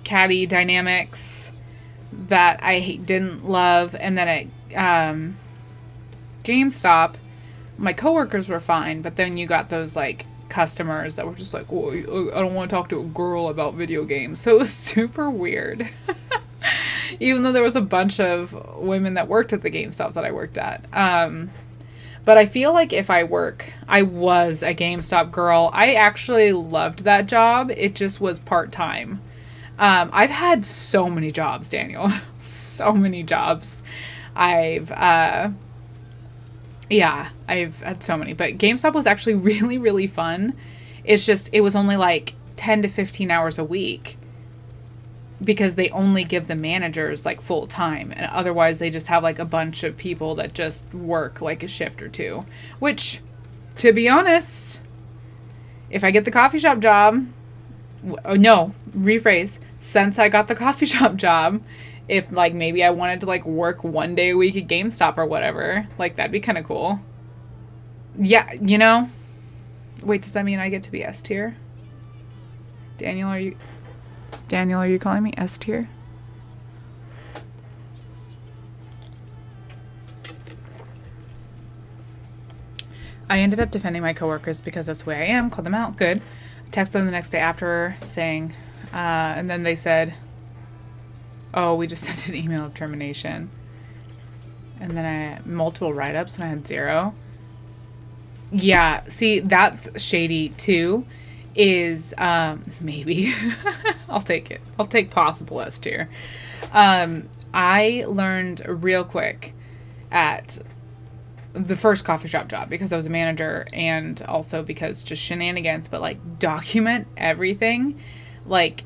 catty dynamics that I didn't love, and then at GameStop my coworkers were fine, but then you got those like customers that were just like, oh, I don't want to talk to a girl about video games. So it was super weird. Even though there was a bunch of women that worked at the GameStops that I worked at. But I feel like if I was a GameStop girl. I actually loved that job. It just was part-time. I've had so many jobs, Daniel. So many jobs. I've had so many. But GameStop was actually really, really fun. It's just, it was only like 10 to 15 hours a week. Because they only give the managers like full time, and otherwise they just have like a bunch of people that just work like a shift or two, which to be honest, if I get the coffee shop job, no, rephrase, since I got the coffee shop job, if, like, maybe I wanted to, like, work 1 day a week at GameStop or whatever, like, that'd be kind of cool. Yeah, you know? Wait, does that mean I get to be S tier? Daniel, are you calling me S tier? I ended up defending my coworkers because that's the way I am. Called them out. Good. Texted them the next day after saying, and then they said, oh, we just sent an email of termination. And then I had multiple write-ups and I had 0. Yeah, see, that's shady too. Is maybe I'll take it. I'll take possible S tier. I learned real quick at the first coffee shop job because I was a manager, and also because just shenanigans, but like document everything. Like,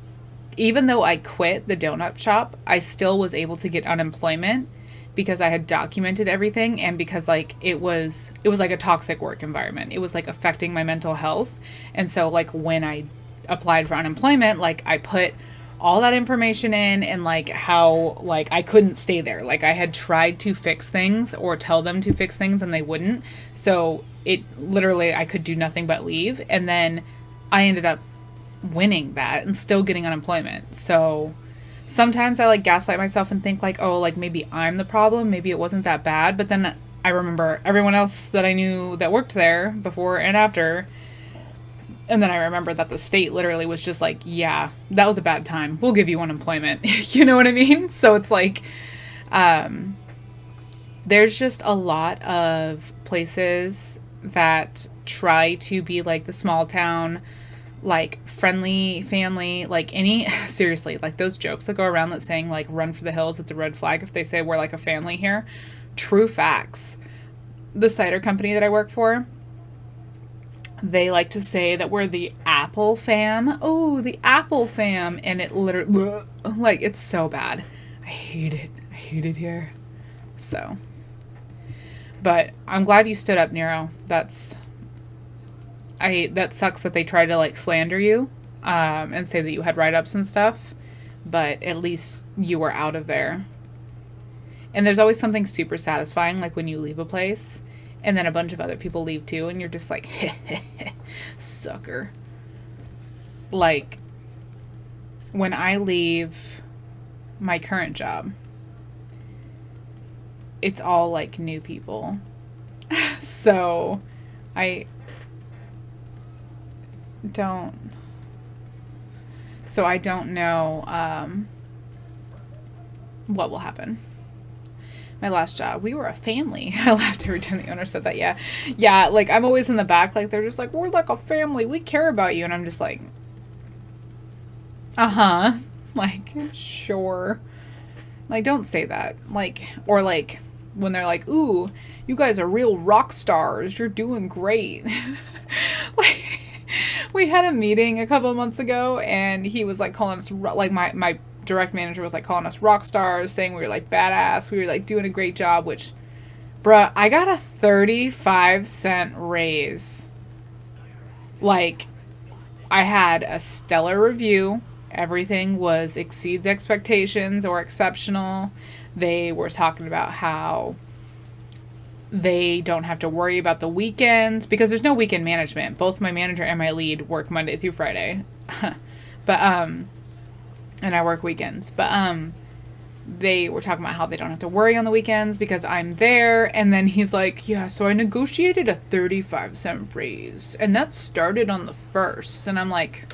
even though I quit the donut shop, I still was able to get unemployment because I had documented everything, and because like it was like a toxic work environment. It was like affecting my mental health. And so like when I applied for unemployment, like I put all that information in, and like how like I couldn't stay there. Like I had tried to fix things or tell them to fix things and they wouldn't. So it literally, I could do nothing but leave. And then I ended up winning that and still getting unemployment. So sometimes I like gaslight myself and think like, oh, like maybe I'm the problem. Maybe it wasn't that bad. But then I remember everyone else that I knew that worked there before and after. And then I remember that the state literally was just like, yeah, that was a bad time. We'll give you unemployment. You know what I mean? So it's like, there's just a lot of places that try to be like the small town, like friendly family, like any, seriously, like those jokes that go around that saying like run for the hills, it's a red flag if they say we're like a family here. True facts. The cider company that I work for, they like to say that we're the Apple fam. Oh, the Apple fam. And it literally, like, it's so bad. I hate it. I hate it here. So, but I'm glad you stood up, Nero. That sucks that they try to like slander you, and say that you had write-ups and stuff, but at least you were out of there. And there's always something super satisfying, like when you leave a place and then a bunch of other people leave too, and you're just like, sucker. Like, when I leave my current job, it's all like new people. So I don't know what will happen. My last job, we were a family. I laughed every time the owner said that. Yeah, like I'm always in the back, like they're just like, we're like a family, we care about you. And I'm just like, like, sure. Like, don't say that. Like, or like when they're like, ooh, you guys are real rock stars, you're doing great. Like, we had a meeting a couple of months ago, and he was like calling us, like my direct manager was like calling us rock stars, saying we were like badass, we were like doing a great job, which, bruh, I got a 35-cent raise. Like, I had a stellar review. Everything was exceeds expectations or exceptional. They were talking about how they don't have to worry about the weekends because there's no weekend management. Both my manager and my lead work Monday through Friday. But, and I work weekends. But, they were talking about how they don't have to worry on the weekends because I'm there. And then he's like, yeah, so I negotiated a 35-cent raise. And that started on the 1st. And I'm like,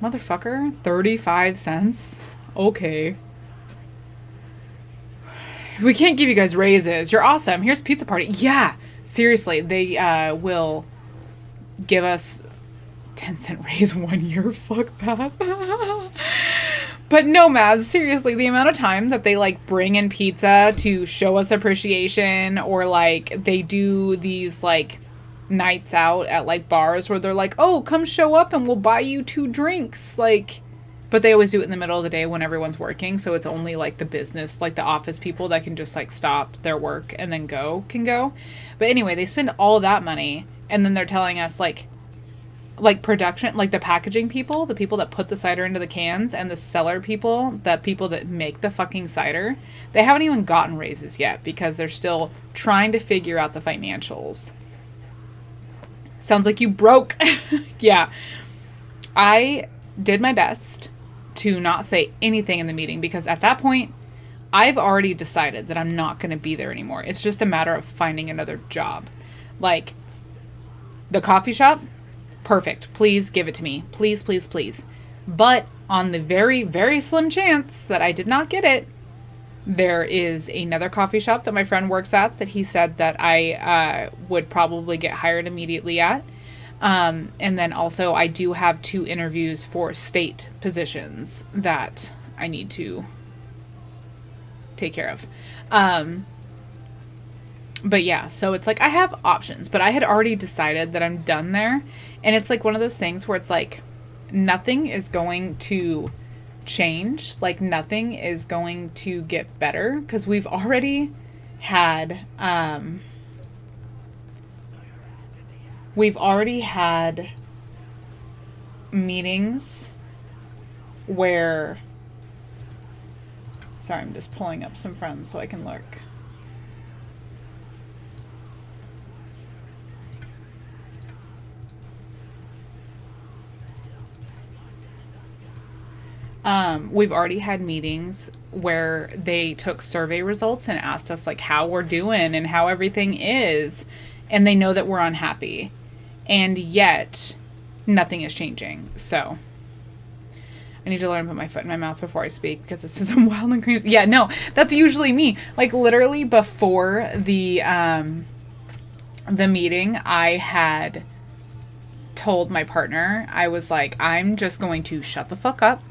motherfucker, 35 cents? Okay. We can't give you guys raises. You're awesome. Here's pizza party. Yeah, seriously, they will give us 10-cent raise 1 year. Fuck that. But no, Mads, seriously, the amount of time that they like bring in pizza to show us appreciation, or like they do these like nights out at like bars where they're like, oh, come show up and we'll buy you 2 drinks. Like, But they always do it in the middle of the day when everyone's working, so it's only like the business, like the office people that can just like stop their work and then can go. But anyway, they spend all that money, and then they're telling us like production, like the packaging people, the people that put the cider into the cans, and the seller people, the people that make the fucking cider, they haven't even gotten raises yet because they're still trying to figure out the financials. Sounds like you broke. Yeah. I did my best to not say anything in the meeting because at that point, I've already decided that I'm not going to be there anymore. It's just a matter of finding another job. Like, the coffee shop, perfect. Please give it to me. Please, please, please. But on the very, very slim chance that I did not get it, there is another coffee shop that my friend works at that he said that I would probably get hired immediately at. And then also I do have 2 interviews for state positions that I need to take care of. But yeah, so it's like I have options, but I had already decided that I'm done there. And it's like one of those things where it's like nothing is going to change. Like nothing is going to get better because we've already had, meetings where, sorry, I'm just pulling up some friends so I can look. We've already had meetings where they took survey results and asked us like how we're doing and how everything is, and they know that we're unhappy, and yet nothing is changing. So I need to learn to put my foot in my mouth before I speak because this is a wild and crazy. Yeah, no, that's usually me. Like literally before the meeting, I had told my partner, I was like, I'm just going to shut the fuck up.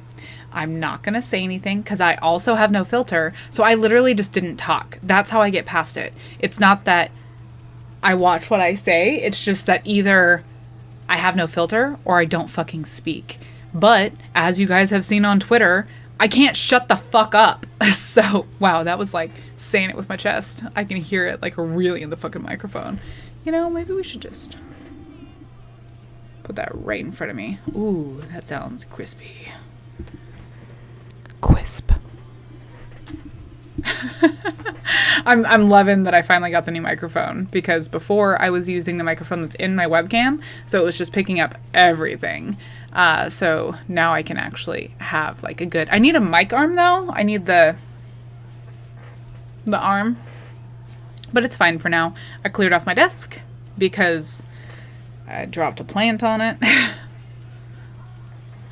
I'm not going to say anything because I also have no filter. So I literally just didn't talk. That's how I get past it. It's not that I watch what I say. It's just that either I have no filter or I don't fucking speak. But as you guys have seen on Twitter, I can't shut the fuck up. So, wow, that was like saying it with my chest. I can hear it like really in the fucking microphone. You know, maybe we should just put that right in front of me. Ooh, that sounds crispy. Quisp. I'm loving that I finally got the new microphone because before I was using the microphone that's in my webcam, so it was just picking up everything. So now I can actually have like a good, I need a mic arm though. I need the arm, but it's fine for now. I cleared off my desk because I dropped a plant on it.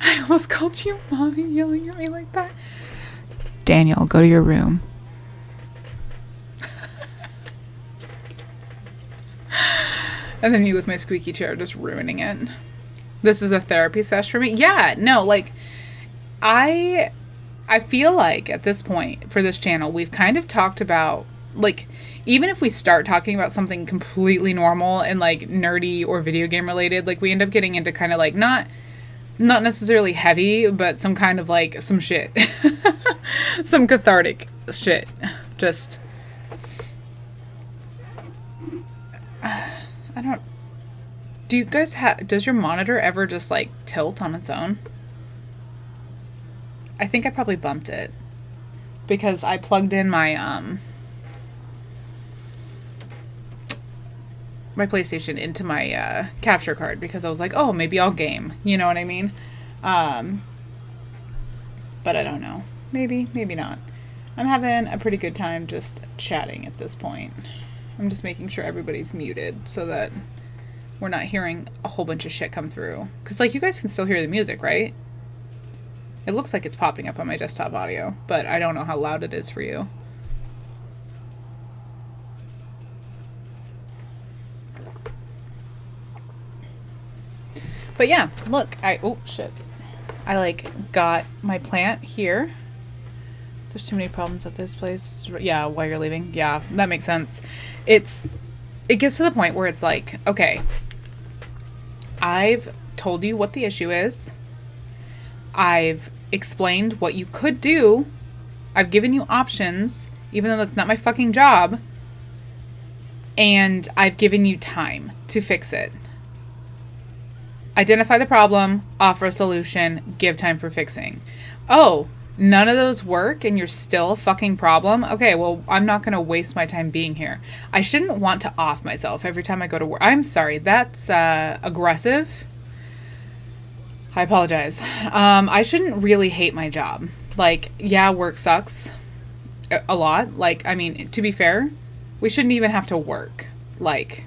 I almost called you mommy yelling at me like that. Daniel, go to your room. And then me with my squeaky chair just ruining it. This is a therapy sesh for me. Yeah, no, like I feel like at this point for this channel, we've kind of talked about like, even if we start talking about something completely normal and like nerdy or video game related, like we end up getting into kind of like not necessarily heavy, but some kind of like some shit. Some cathartic shit. Just I don't, do you guys does your monitor ever just like tilt on its own? I think I probably bumped it because I plugged in my my PlayStation into my capture card because I was like, oh, maybe I'll game. You know what I mean? But I don't know. Maybe not. I'm having a pretty good time just chatting at this point. I'm just making sure everybody's muted so that we're not hearing a whole bunch of shit come through. Because, like, you guys can still hear the music, right? It looks like it's popping up on my desktop audio, but I don't know how loud it is for you. But yeah, look, oh shit. I like got my plant here. There's too many problems at this place. Yeah, while you're leaving. Yeah, that makes sense. It gets to the point where it's like, okay, I've told you what the issue is. I've explained what you could do. I've given you options, even though that's not my fucking job. And I've given you time to fix it. Identify the problem, offer a solution, give time for fixing. Oh, none of those work and you're still a fucking problem? Okay, well, I'm not going to waste my time being here. I shouldn't want to off myself every time I go to work. I'm sorry, that's aggressive. I apologize. I shouldn't really hate my job. Like, yeah, work sucks a lot. Like, I mean, to be fair, we shouldn't even have to work. Like,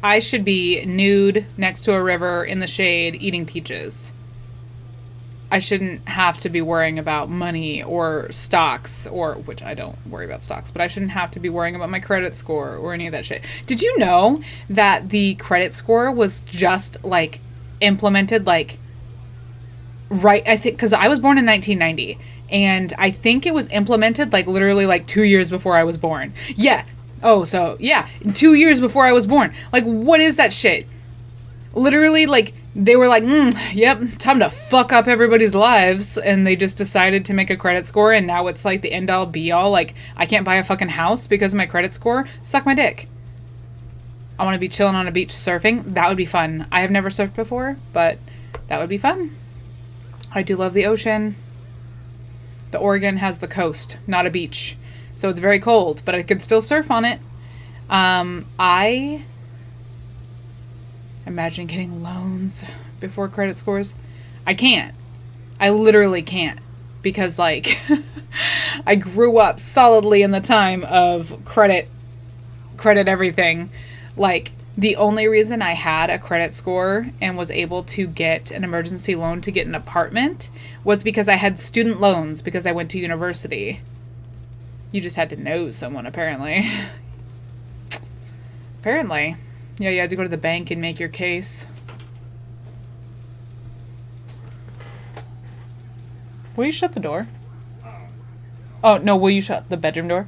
I should be nude next to a river in the shade eating peaches. I shouldn't have to be worrying about money or stocks, or, which I don't worry about stocks, but I shouldn't have to be worrying about my credit score or any of that shit. Did you know that the credit score was just, like, implemented, like, right, I think, because I was born in 1990, and I think it was implemented, like, literally, like, 2 years before I was born. Yeah. Oh, so, yeah, 2 years before I was born. Like, what is that shit? Literally, like, they were like, yep, time to fuck up everybody's lives, and they just decided to make a credit score, and now it's, like, the end-all, be-all. Like, I can't buy a fucking house because of my credit score? Suck my dick. I want to be chilling on a beach surfing. That would be fun. I have never surfed before, but that would be fun. I do love the ocean. The Oregon has the coast, not a beach. So it's very cold, but I could still surf on it. I imagine getting loans before credit scores. I can't. I literally can't. Because, like, I grew up solidly in the time of credit everything. Like, the only reason I had a credit score and was able to get an emergency loan to get an apartment was because I had student loans because I went to university. You just had to know someone, apparently. Apparently. Yeah, you had to go to the bank and make your case. Will you shut the door? Oh, no, will you shut the bedroom door?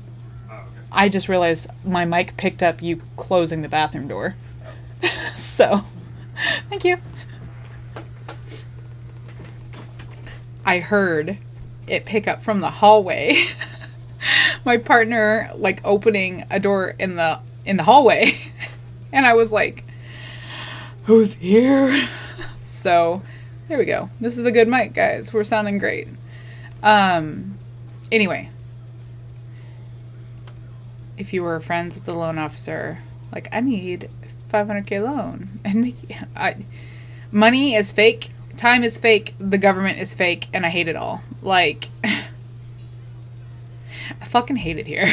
I just realized my mic picked up you closing the bathroom door. So, thank you. I heard it pick up from the hallway. My partner, like, opening a door in the hallway. And I was like, who's here? So, there we go. This is a good mic, guys. We're sounding great. Anyway. If you were friends with the loan officer, like, I need $500K loan. And money is fake. Time is fake. The government is fake. And I hate it all. Like, I fucking hate it here.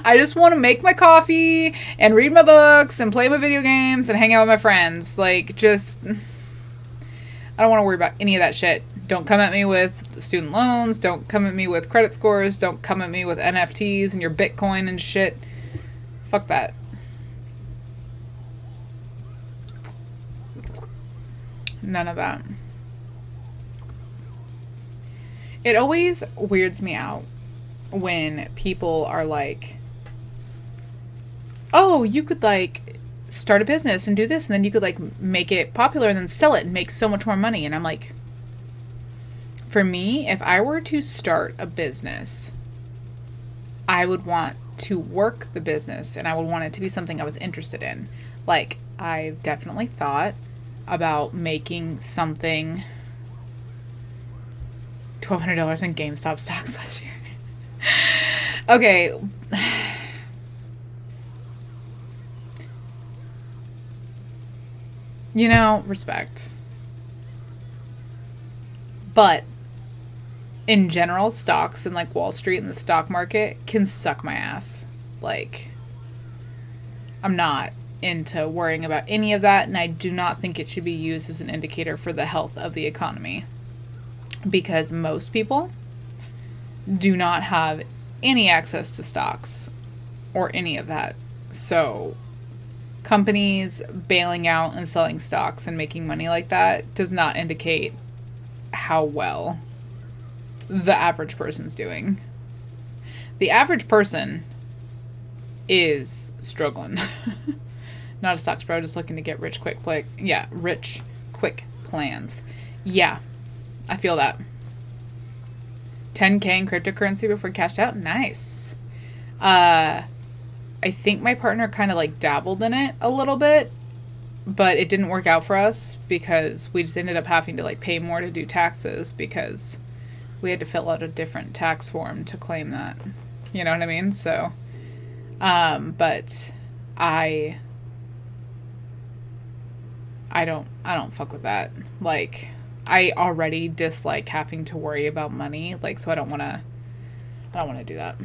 I just want to make my coffee and read my books and play my video games and hang out with my friends. Like, just, I don't want to worry about any of that shit. Don't come at me with student loans. Don't come at me with credit scores. Don't come at me with NFTs and your Bitcoin and shit. Fuck that. None of that. It always weirds me out when people are like, oh, you could, like, start a business and do this, and then you could, like, make it popular and then sell it and make so much more money. And I'm like, for me, if I were to start a business, I would want to work the business, and I would want it to be something I was interested in. Like, I've definitely thought about making something $1,200 in GameStop stocks last year. Okay. You know, respect. But in general, stocks and, like, Wall Street and the stock market can suck my ass. Like, I'm not into worrying about any of that, and I do not think it should be used as an indicator for the health of the economy. Because most people do not have any access to stocks or any of that. So companies bailing out and selling stocks and making money like that does not indicate how well the average person's doing. The average person is struggling. Not a stocks bro, just looking to get rich quick. Yeah, rich quick plans. Yeah. I feel that. 10K in cryptocurrency before cashed out? Nice. I think my partner kind of like dabbled in it a little bit, but it didn't work out for us because we just ended up having to like pay more to do taxes because we had to fill out a different tax form to claim that. You know what I mean? So, but I don't fuck with that. Like, I already dislike having to worry about money. Like, so I don't want to do that.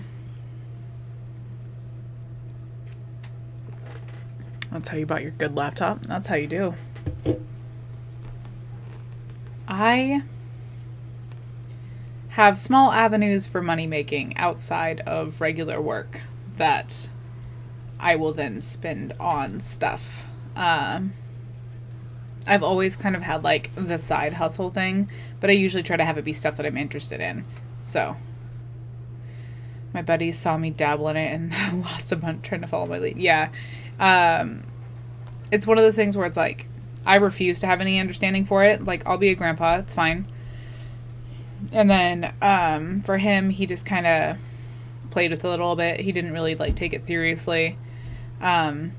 That's how you bought your good laptop. That's how you do. I have small avenues for money making outside of regular work that I will then spend on stuff. I've always kind of had like the side hustle thing, but I usually try to have it be stuff that I'm interested in. So my buddies saw me dabble in it and lost a bunch trying to follow my lead. Yeah. It's one of those things where it's like, I refuse to have any understanding for it. Like, I'll be a grandpa. It's fine. And then, for him, he just kind of played with it a little bit. He didn't really like take it seriously. So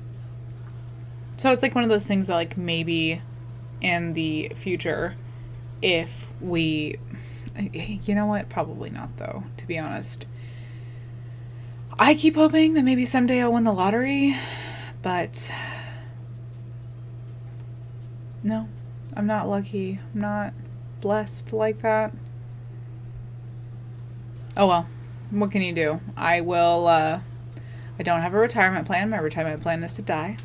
it's like one of those things that like maybe in the future, if we, you know what? Probably not though, to be honest. I keep hoping that maybe someday I'll win the lottery, but no, I'm not lucky. I'm not blessed like that. Oh well, what can you do? I don't have a retirement plan. My retirement plan is to die.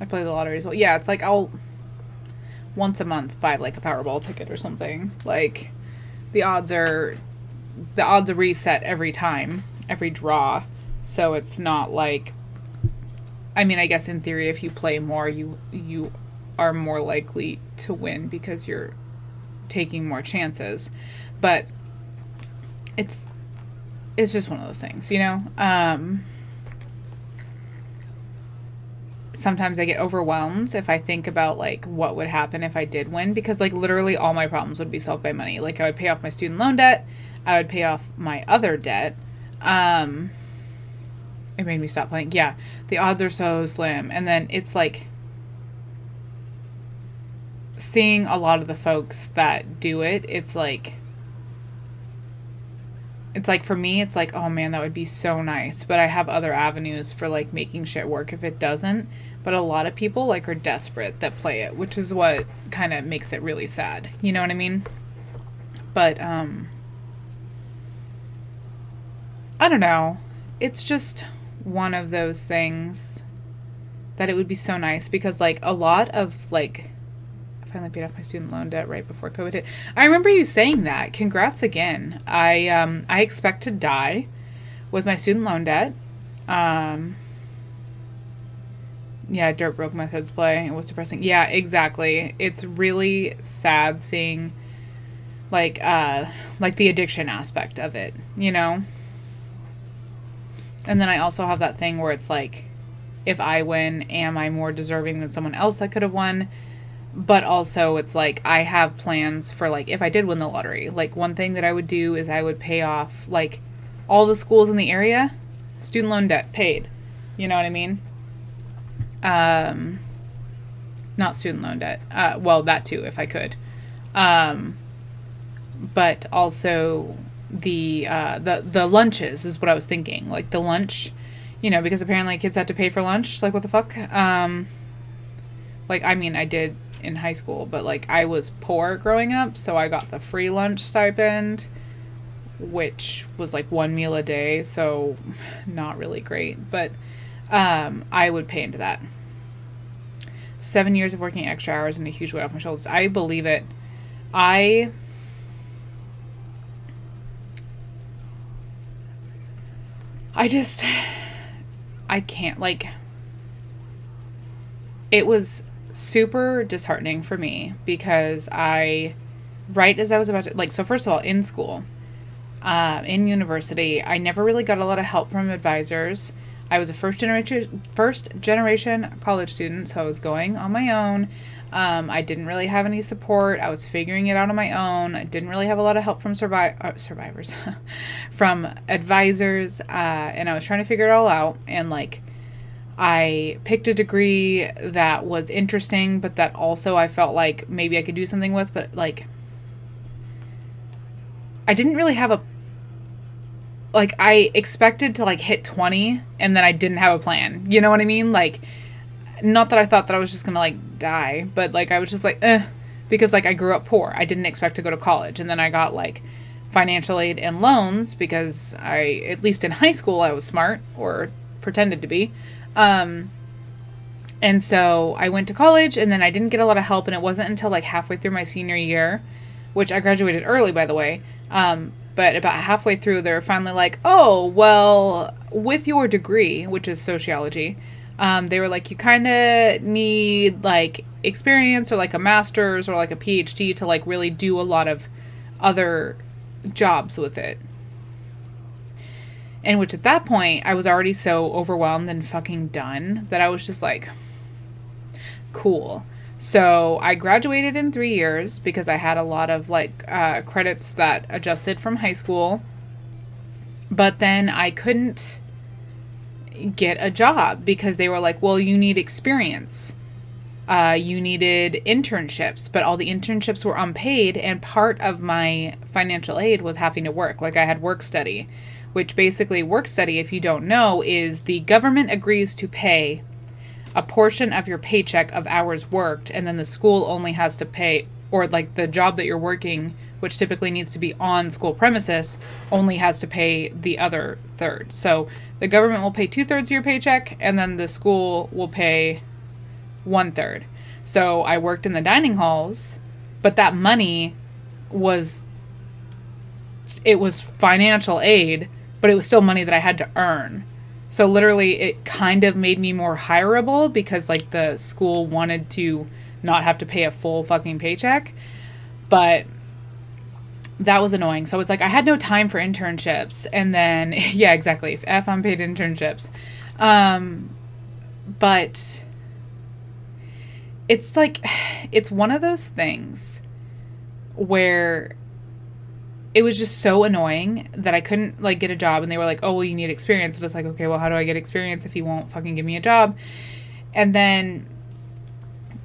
I play the lottery as well. Yeah, it's like I'll once a month buy like a Powerball ticket or something. Like the odds are reset every time, every draw. So it's not like, I mean, I guess in theory if you play more, you are more likely to win because you're taking more chances. But it's just one of those things, you know? Sometimes I get overwhelmed if I think about like what would happen if I did win, because like literally all my problems would be solved by money. Like I would pay off my student loan debt, I would pay off my other debt. It made me stop playing. Yeah, the odds are so slim. And then it's like seeing a lot of the folks that do it, it's like for me, it's like, oh man, that would be so nice. But I have other avenues for like making shit work if it doesn't. But a lot of people like are desperate that play it, which is what kind of makes it really sad. You know what I mean? But, I don't know. It's just one of those things that it would be so nice because like a lot of like, I finally paid off my student loan debt right before COVID hit. I remember you saying that. Congrats again. I expect to die with my student loan debt. Yeah, dirt broke methods play. It was depressing. Yeah, exactly. It's really sad seeing like the addiction aspect of it, you know? And then I also have that thing where it's like, if I win, am I more deserving than someone else that could have won? But also it's like, I have plans for like, if I did win the lottery, like one thing that I would do is I would pay off like all the schools in the area, student loan debt paid. You know what I mean? Not student loan debt. Well, that too, if I could. But also the lunches is what I was thinking. Like the lunch, you know, because apparently kids had to pay for lunch. Like what the fuck? Like, I mean, I did in high school, but like I was poor growing up. So I got the free lunch stipend, which was like one meal a day. So not really great, but I would pay into that. 7 years of working extra hours and a huge weight off my shoulders. I believe it. I can't, like, it was super disheartening for me because right as I was about to, like, so first of all, in school, in university, I never really got a lot of help from advisors. I was a first generation college student, so I was going on my own. I didn't really have any support. I was figuring it out on my own. I didn't really have a lot of help from survivors, from advisors, and I was trying to figure it all out. And like, I picked a degree that was interesting, but that also I felt like maybe I could do something with, but like, I didn't really have a, like, I expected to like hit 20 and then I didn't have a plan. You know what I mean? Like, not that I thought that I was just gonna like die, but like I was just like, because like I grew up poor. I didn't expect to go to college, and then I got like financial aid and loans because I, at least in high school, I was smart, or pretended to be. And so I went to college, and then I didn't get a lot of help, and it wasn't until like halfway through my senior year, which I graduated early, by the way. But about halfway through, they were finally like, oh, well, with your degree, which is sociology, they were like, you kind of need like experience or like a master's or like a PhD to like really do a lot of other jobs with it. And which at that point, I was already so overwhelmed and fucking done that I was just like, cool. So I graduated in 3 years because I had a lot of like credits that adjusted from high school. But then I couldn't get a job because they were like, well, you need experience. You needed internships, but all the internships were unpaid, and part of my financial aid was having to work. Like I had work study, which basically work study, if you don't know, is the government agrees to pay a portion of your paycheck of hours worked, and then the school only has to pay, or like the job that you're working, which typically needs to be on school premises, only has to pay the other third. So the government will pay 2/3 of your paycheck, and then the school will pay 1/3. So I worked in the dining halls, but that money was, it was financial aid, but it was still money that I had to earn. So literally it kind of made me more hireable because like the school wanted to not have to pay a full fucking paycheck. But that was annoying. So it's like I had no time for internships. And then, yeah, exactly. F unpaid internships. But it's like, it's one of those things where it was just so annoying that I couldn't like get a job, and they were like, oh, well, you need experience. And it's like, okay, well, how do I get experience if you won't fucking give me a job? And then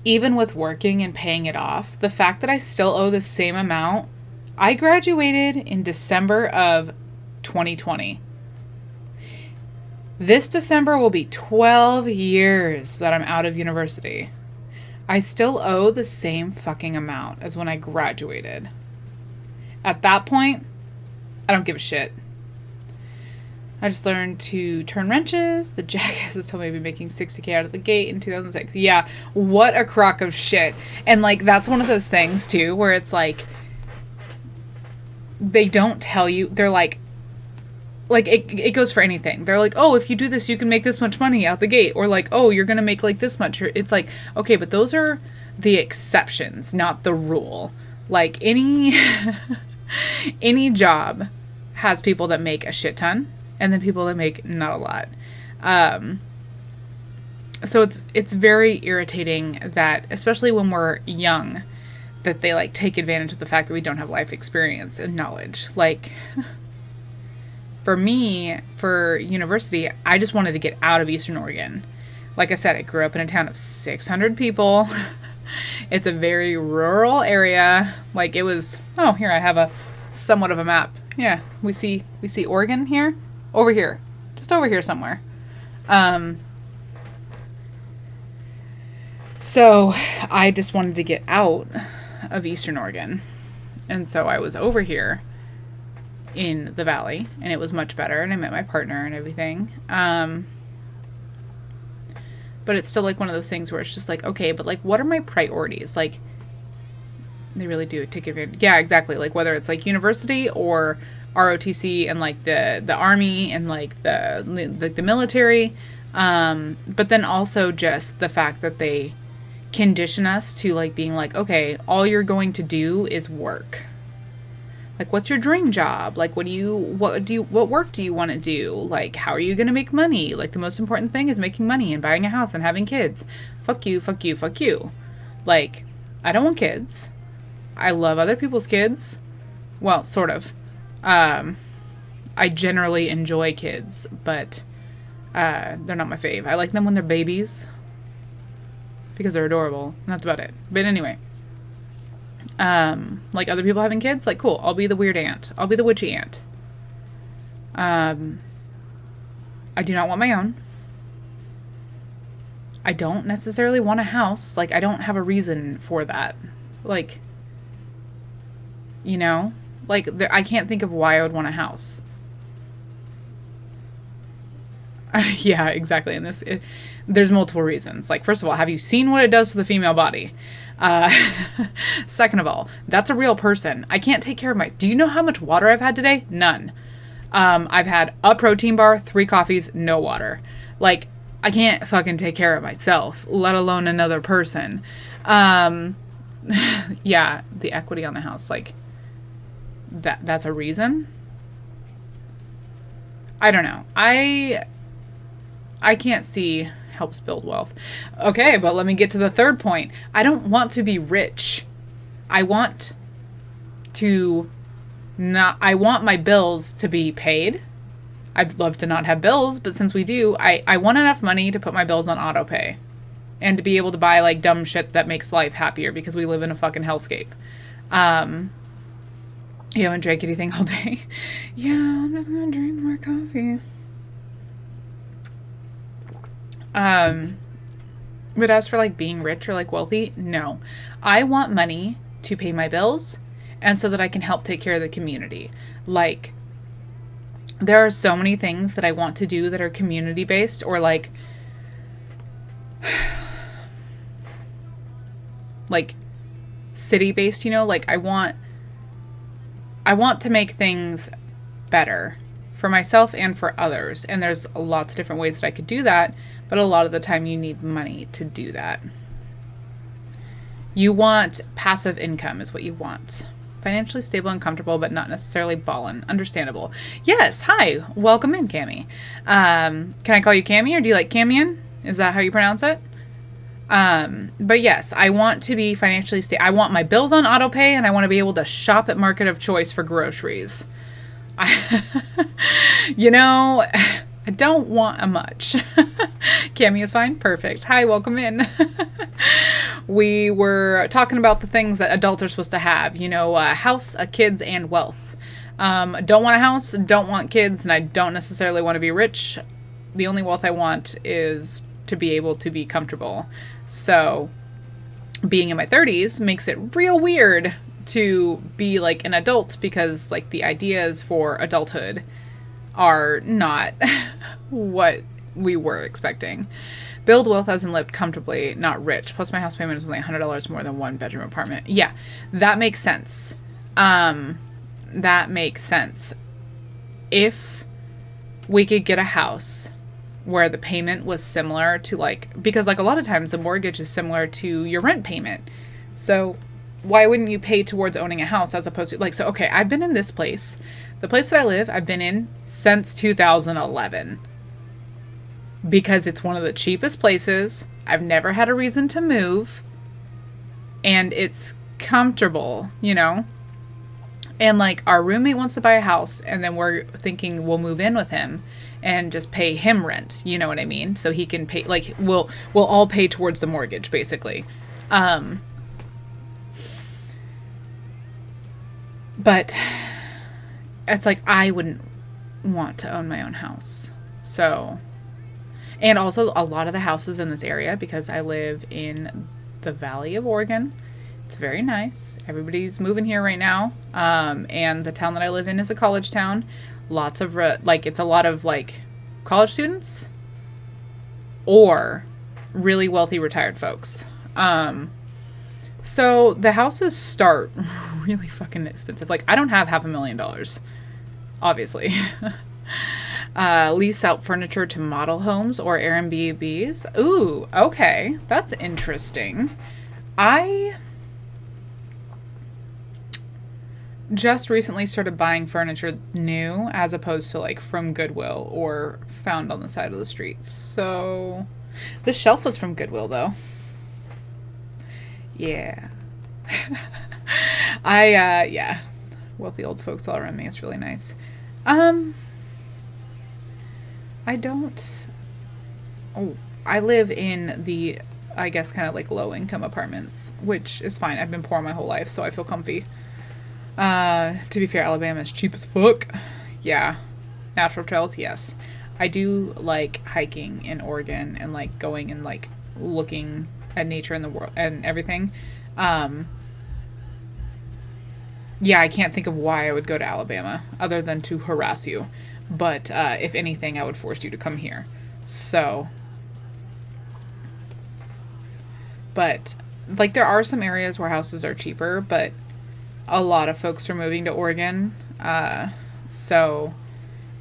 even with working and paying it off, the fact that I still owe the same amount, I graduated in December of 2020. This December will be 12 years that I'm out of university. I still owe the same fucking amount as when I graduated. At that point, I don't give a shit. I just learned to turn wrenches. The jackasses told me I'd be making $60K out of the gate in 2006. Yeah, what a crock of shit. And like, that's one of those things too, where it's like, they don't tell you, they're like it goes for anything. They're like, oh, if you do this, you can make this much money out the gate. Or like, oh, you're going to make like this much. It's like, okay, but those are the exceptions, not the rule. Like any job has people that make a shit ton and then people that make not a lot. So it's very irritating that, especially when we're young, that they like take advantage of the fact that we don't have life experience and knowledge. Like for me, for university, I just wanted to get out of Eastern Oregon. Like I said, I grew up in a town of 600 people. It's a very rural area. Like it was, oh, here I have a somewhat of a map. Yeah, we see Oregon here, over here, just over here somewhere. So I just wanted to get out of Eastern Oregon. And so I was over here in the valley, and it was much better, and I met my partner and everything. But it's still like one of those things where it's just like, okay, but like, what are my priorities? Like, they really do take advantage. Yeah, exactly. Like whether it's like university or ROTC and like the army and like the military. But then also just the fact that they condition us to like being like, okay, all you're going to do is work. Like, what's your dream job? Like, what work do you want to do? Like, how are you going to make money? Like, the most important thing is making money and buying a house and having kids. Fuck you, fuck you, fuck you. Like, I don't want kids. I love other people's kids. Well, sort of. I generally enjoy kids, but they're not my fave. I like them when they're babies because they're adorable. And that's about it. But anyway, like other people having kids, like cool. I'll be the weird aunt. I'll be the witchy aunt. I do not want my own. I don't necessarily want a house. Like, I don't have a reason for that. Like, you know, like I can't think of why I would want a house. Yeah, exactly. And there's multiple reasons. Like, first of all, have you seen what it does to the female body? Second of all, that's a real person. I can't take care of do you know how much water I've had today? None. I've had a protein bar, 3 coffees, no water. Like, I can't fucking take care of myself, let alone another person. Yeah, the equity on the house, like, that's a reason. I don't know. I can't see helps build wealth. Okay, but let me get to the third point. I don't want to be rich. I want my bills to be paid. I'd love to not have bills, but since we do, I want enough money to put my bills on auto pay and to be able to buy like dumb shit that makes life happier because we live in a fucking hellscape. You haven't drank anything all day? Yeah, I'm just gonna drink more coffee. But as for like being rich or like wealthy, no. I want money to pay my bills and so that I can help take care of the community. Like, there are so many things that I want to do that are community based or like city based, you know, like I want to make things better for myself and for others. And there's lots of different ways that I could do that, but a lot of the time you need money to do that. You want passive income is what you want. Financially stable and comfortable, but not necessarily ballin'. Understandable. Yes. Hi. Welcome in, Cammy. Can I call you Cammy or do you like Camian? Is that how you pronounce it? But yes, I want to be financially stable. I want my bills on auto pay and I want to be able to shop at Market of Choice for groceries. You know, I don't want a much. Cammy is fine. Perfect. Hi, welcome in. We were talking about the things that adults are supposed to have, you know, a house, a kids, and wealth. Don't want a house, don't want kids, and I don't necessarily want to be rich. The only wealth I want is to be able to be comfortable. So being in my 30s makes it real weird to be like an adult because like the ideas for adulthood are not what we were expecting. Build wealth as in live comfortably, not rich. Plus my house payment is only $100 more than one bedroom apartment. Yeah, that makes sense. That makes sense. If we could get a house where the payment was similar to like, because like a lot of times the mortgage is similar to your rent payment. So why wouldn't you pay towards owning a house as opposed to like, so, okay, I've been in this place. The place that I live, I've been in since 2011 because it's one of the cheapest places. I've never had a reason to move and it's comfortable, you know? And like our roommate wants to buy a house and then we're thinking we'll move in with him and just pay him rent. You know what I mean? So he can pay, like we'll all pay towards the mortgage basically. But it's like, I wouldn't want to own my own house. So, and also a lot of the houses in this area, because I live in the Valley of Oregon, it's very nice. Everybody's moving here right now. And the town that I live in is a college town. Lots of, it's a lot of like college students or really wealthy retired folks. So the houses start really fucking expensive. Like I don't have $500,000, obviously. Lease out furniture to model homes or Airbnbs. Ooh, okay. That's interesting. I just recently started buying furniture new as opposed to like from Goodwill or found on the side of the street. So this shelf was from Goodwill though. Yeah. Yeah. Wealthy old folks all around me. It's really nice. I don't... Oh, I live in the, I guess, kind of like low-income apartments, which is fine. I've been poor my whole life, so I feel comfy. To be fair, Alabama's cheap as fuck. Yeah. Natural trails, yes. I do like hiking in Oregon and like going and like looking at nature in the world and everything. Yeah, I can't think of why I would go to Alabama other than to harass you. But if anything, I would force you to come here. So, but like there are some areas where houses are cheaper, but a lot of folks are moving to Oregon. So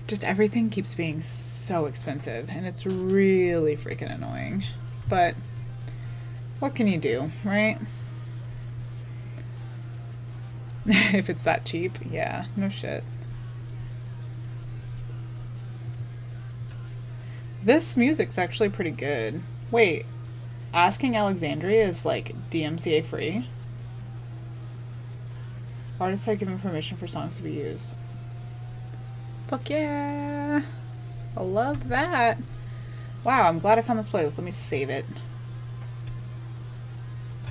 just everything keeps being so expensive and it's really freaking annoying. But what can you do, right? If it's that cheap, yeah, no shit. This music's actually pretty good. Wait, Asking Alexandria is like DMCA free? Artists have given permission for songs to be used. Fuck yeah! I love that. Wow, I'm glad I found this playlist. Let me save it.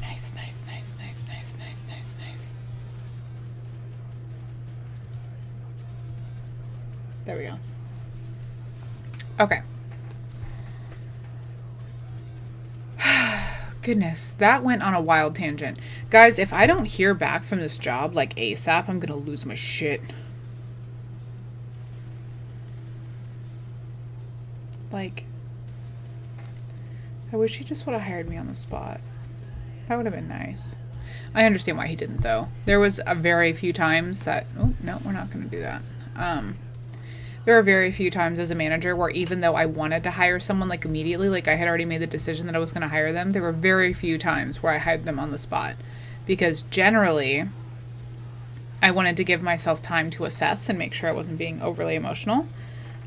Nice, nice, nice, nice, nice, nice, nice, nice. There we go. Okay. Goodness, that went on a wild tangent. Guys, if I don't hear back from this job like ASAP, I'm gonna lose my shit. Like, I wish he just would have hired me on the spot. That would have been nice. I understand why he didn't, though. There was a very few times that... Oh, no, we're not going to do that. There were very few times as a manager where even though I wanted to hire someone, like, immediately, like, I had already made the decision that I was going to hire them, there were very few times where I hired them on the spot. Because generally, I wanted to give myself time to assess and make sure I wasn't being overly emotional.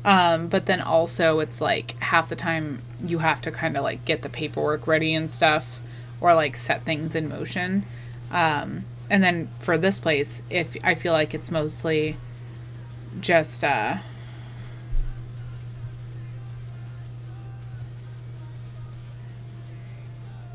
But then also it's like half the time you have to kind of like get the paperwork ready and stuff or like set things in motion. And then for this place, if I feel like it's mostly just,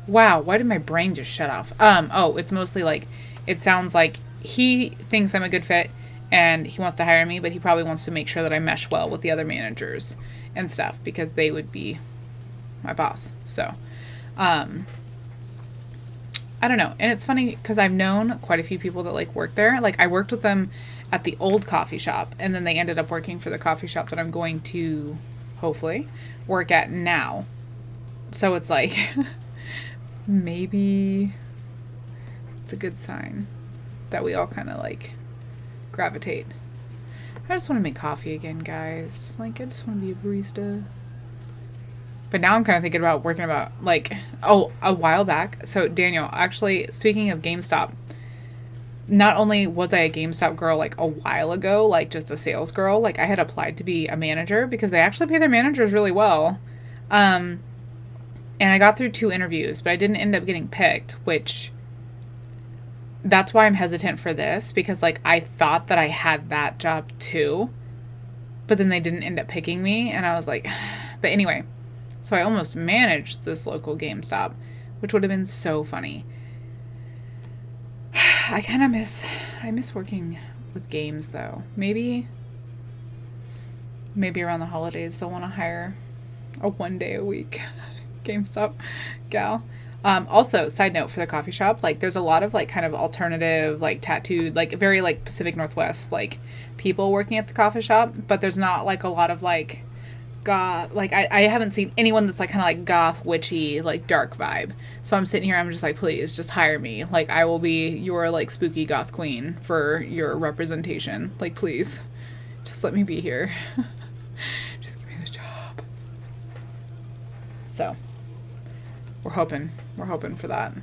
wow, why did my brain just shut off? Oh, it's mostly like, it sounds like he thinks I'm a good fit and he wants to hire me, but he probably wants to make sure that I mesh well with the other managers and stuff because they would be my boss. So, I don't know. And it's funny because I've known quite a few people that like work there. Like I worked with them at the old coffee shop and then they ended up working for the coffee shop that I'm going to hopefully work at now. So it's like, maybe it's a good sign that we all kind of like gravitate. I just want to make coffee again, guys. Like, I just want to be a barista. But now I'm kind of thinking about working about, like, oh, a while back. So, Daniel, actually, speaking of GameStop, not only was I a GameStop girl, like, a while ago, like, just a sales girl, like, I had applied to be a manager because they actually pay their managers really well. And I got through 2 interviews, but I didn't end up getting picked, which... That's why I'm hesitant for this, because, like, I thought that I had that job, too, but then they didn't end up picking me, and I was like... But anyway, so I almost managed this local GameStop, which would have been so funny. I kind of miss working with games, though. Maybe around the holidays they'll want to hire a 1 day a week GameStop gal. Also, side note for the coffee shop, like, there's a lot of, like, kind of alternative, like, tattooed, like, very, like, Pacific Northwest, like, people working at the coffee shop, but there's not, like, a lot of, like, goth, like, I haven't seen anyone that's, like, kind of, like, goth, witchy, like, dark vibe. So I'm sitting here, I'm just like, please, just hire me. Like, I will be your, like, spooky goth queen for your representation. Like, please, just let me be here. Just give me the job. So... We're hoping for that.